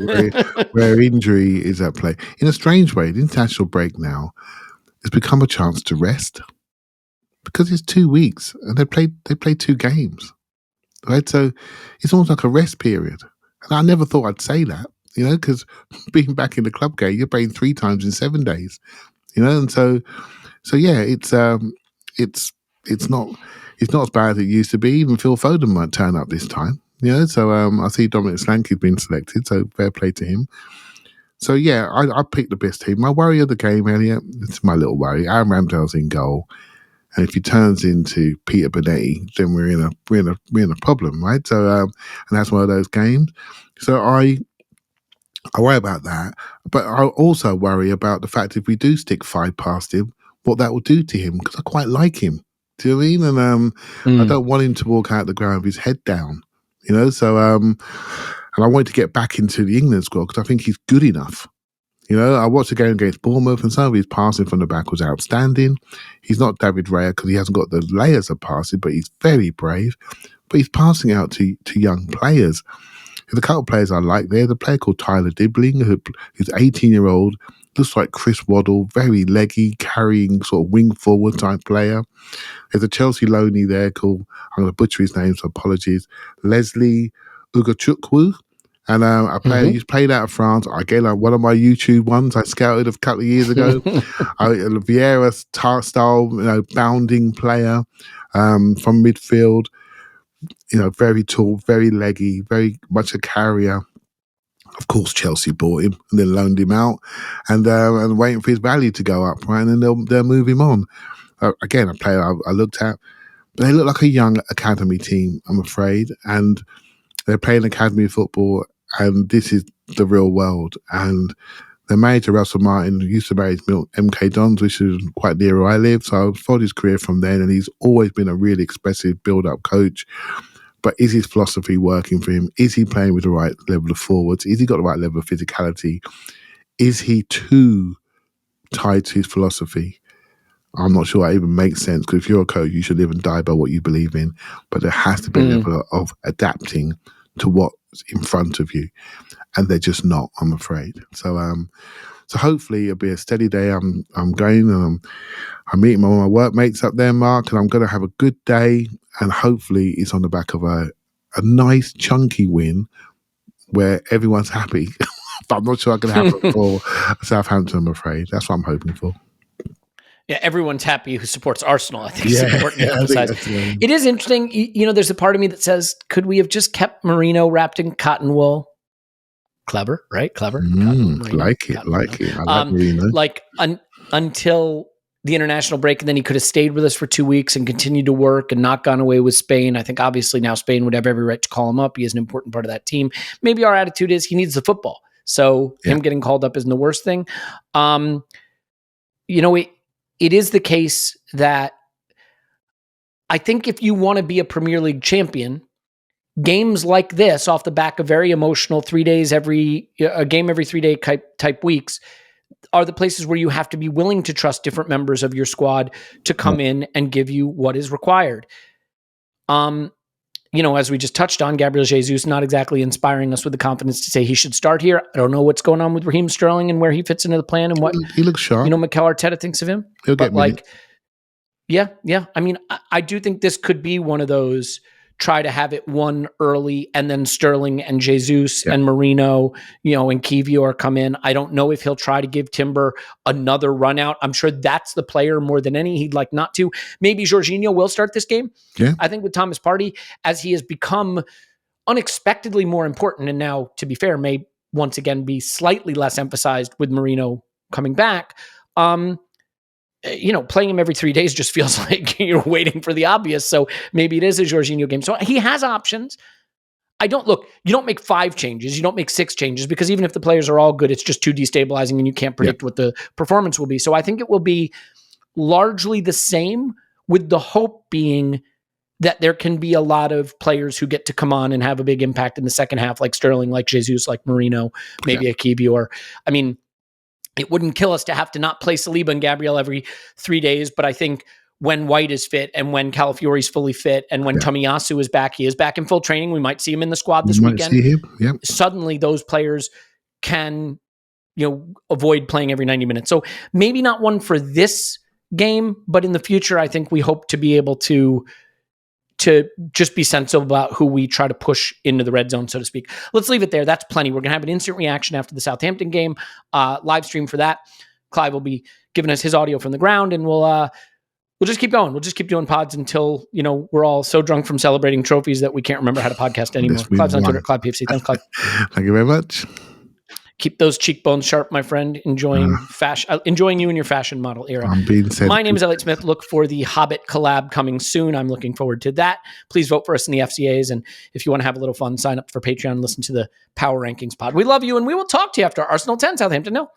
where injury is at play. In a strange way, the international break now has become a chance to rest because it's 2 weeks and they played 2 games, right? So it's almost like a rest period. And I never thought I'd say that, because being back in the club game, you're playing 3 times in 7 days, and so yeah, it's not as bad as it used to be. Even Phil Foden might turn up this time. So I see Dominic Solanke's been selected, so fair play to him. So yeah, I picked the best team. My worry of the game, Elliot, it's my little worry. Aaron Ramsdale's in goal, and if he turns into Peter Bonetti, then we're in a problem, right? So and that's one of those games. So I worry about that, but I also worry about the fact if we do stick 5 past him, what that will do to him, because I quite like him. Do you know what I mean? And I don't want him to walk out the ground with his head down, So and I want to get back into the England squad because I think he's good enough, You know, I watched the game against Bournemouth, and some of his passing from the back was outstanding. He's not David Raya because he hasn't got the layers of passing, but he's very brave. But he's passing out to young players. There's a couple of players I like there. The player called Tyler Dibbling, who's 18-year-old, looks like Chris Waddle, very leggy, carrying sort of wing forward type player. There's a Chelsea loanee there called, I'm going to butcher his name, so apologies, Leslie Ugachukwu. And a player who's played out of France. Again, one of my YouTube ones I scouted a couple of years ago. Vieira style, bounding player from midfield. Very tall, very leggy, very much a carrier. Of course, Chelsea bought him and then loaned him out, and waiting for his value to go up, right? And then they'll move him on. Again, a player I looked at, but they look like a young academy team, I'm afraid, and they're playing academy football, and this is the real world. And the manager, Russell Martin, used to manage MK Dons, which is quite near where I live, so I followed his career from then, and he's always been a really expressive build-up coach. But is his philosophy working for him? Is he playing with the right level of forwards? Is he got the right level of physicality? Is he too tied to his philosophy? I'm not sure that even makes sense, because if you're a coach, you should live and die by what you believe in. But there has to be a level of adapting to what's in front of you. And they're just not, I'm afraid. So hopefully it'll be a steady day. I'm going and I'm meeting one of my workmates up there, Mark, and I'm going to have a good day. And hopefully it's on the back of a nice chunky win where everyone's happy. But I'm not sure I can happen for Southampton, I'm afraid. That's what I'm hoping for. Yeah, everyone's happy who supports Arsenal. I think it's important to emphasize. It is interesting. There's a part of me that says, could we have just kept Merino wrapped in cotton wool? Clever, right? Clever. Like it. I like Merino. Until the international break, and then he could have stayed with us for 2 weeks and continued to work and not gone away with Spain. I think obviously now Spain would have every right to call him up. He is an important part of that team. Maybe our attitude is he needs the football. So him getting called up isn't the worst thing. It is the case that I think if you want to be a Premier League champion, games like this, off the back of very emotional 3 days a game every 3 day type weeks, are the places where you have to be willing to trust different members of your squad to come in and give you what is required. As we just touched on, Gabriel Jesus not exactly inspiring us with the confidence to say he should start here. I don't know what's going on with Raheem Sterling and where he fits into the plan and what he looks sharp. Mikel Arteta thinks of him. He'll get minutes. I mean, I do think this could be one of those try to have it won early, and then Sterling and Jesus and Merino, and Kivior come in. I don't know if he'll try to give Timber another run out. I'm sure that's the player more than any he'd like not to. Maybe Jorginho will start this game. Yeah. I think with Thomas Partey, as he has become unexpectedly more important, and now, to be fair, may once again be slightly less emphasized with Merino coming back. Playing him every 3 days just feels like you're waiting for the obvious. So maybe it is a Jorginho game. So he has options. You don't make 5 changes. You don't make 6 changes, because even if the players are all good, it's just too destabilizing and you can't predict what the performance will be. So I think it will be largely the same, with the hope being that there can be a lot of players who get to come on and have a big impact in the second half, like Sterling, like Jesus, like Merino, maybe a Kivior. I mean, it wouldn't kill us to have to not play Saliba and Gabriel every 3 days, but I think when White is fit and when Calafiori's fully fit and when Tomiyasu is back, he is back in full training. We might see him in the squad this weekend. See him. Yep. Suddenly those players can, avoid playing every 90 minutes. So maybe not one for this game, but in the future, I think we hope to be able to just be sensible about who we try to push into the red zone, so to speak. Let's leave it there. That's plenty. We're going to have an instant reaction after the Southampton game, live stream for that. Clive will be giving us his audio from the ground, and we'll just keep going. We'll just keep doing pods until, we're all so drunk from celebrating trophies that we can't remember how to podcast anymore. Clive's on Twitter, Clive PFC. Thanks, Clive. Thank you very much. Keep those cheekbones sharp, my friend. Enjoying you in your fashion model era. My name is Elliot Smith. Look for the Hobbit collab coming soon. I'm looking forward to that. Please vote for us in the FCAs. And if you want to have a little fun, sign up for Patreon and listen to the Power Rankings pod. We love you, and we will talk to you after Arsenal 10, Southampton 0.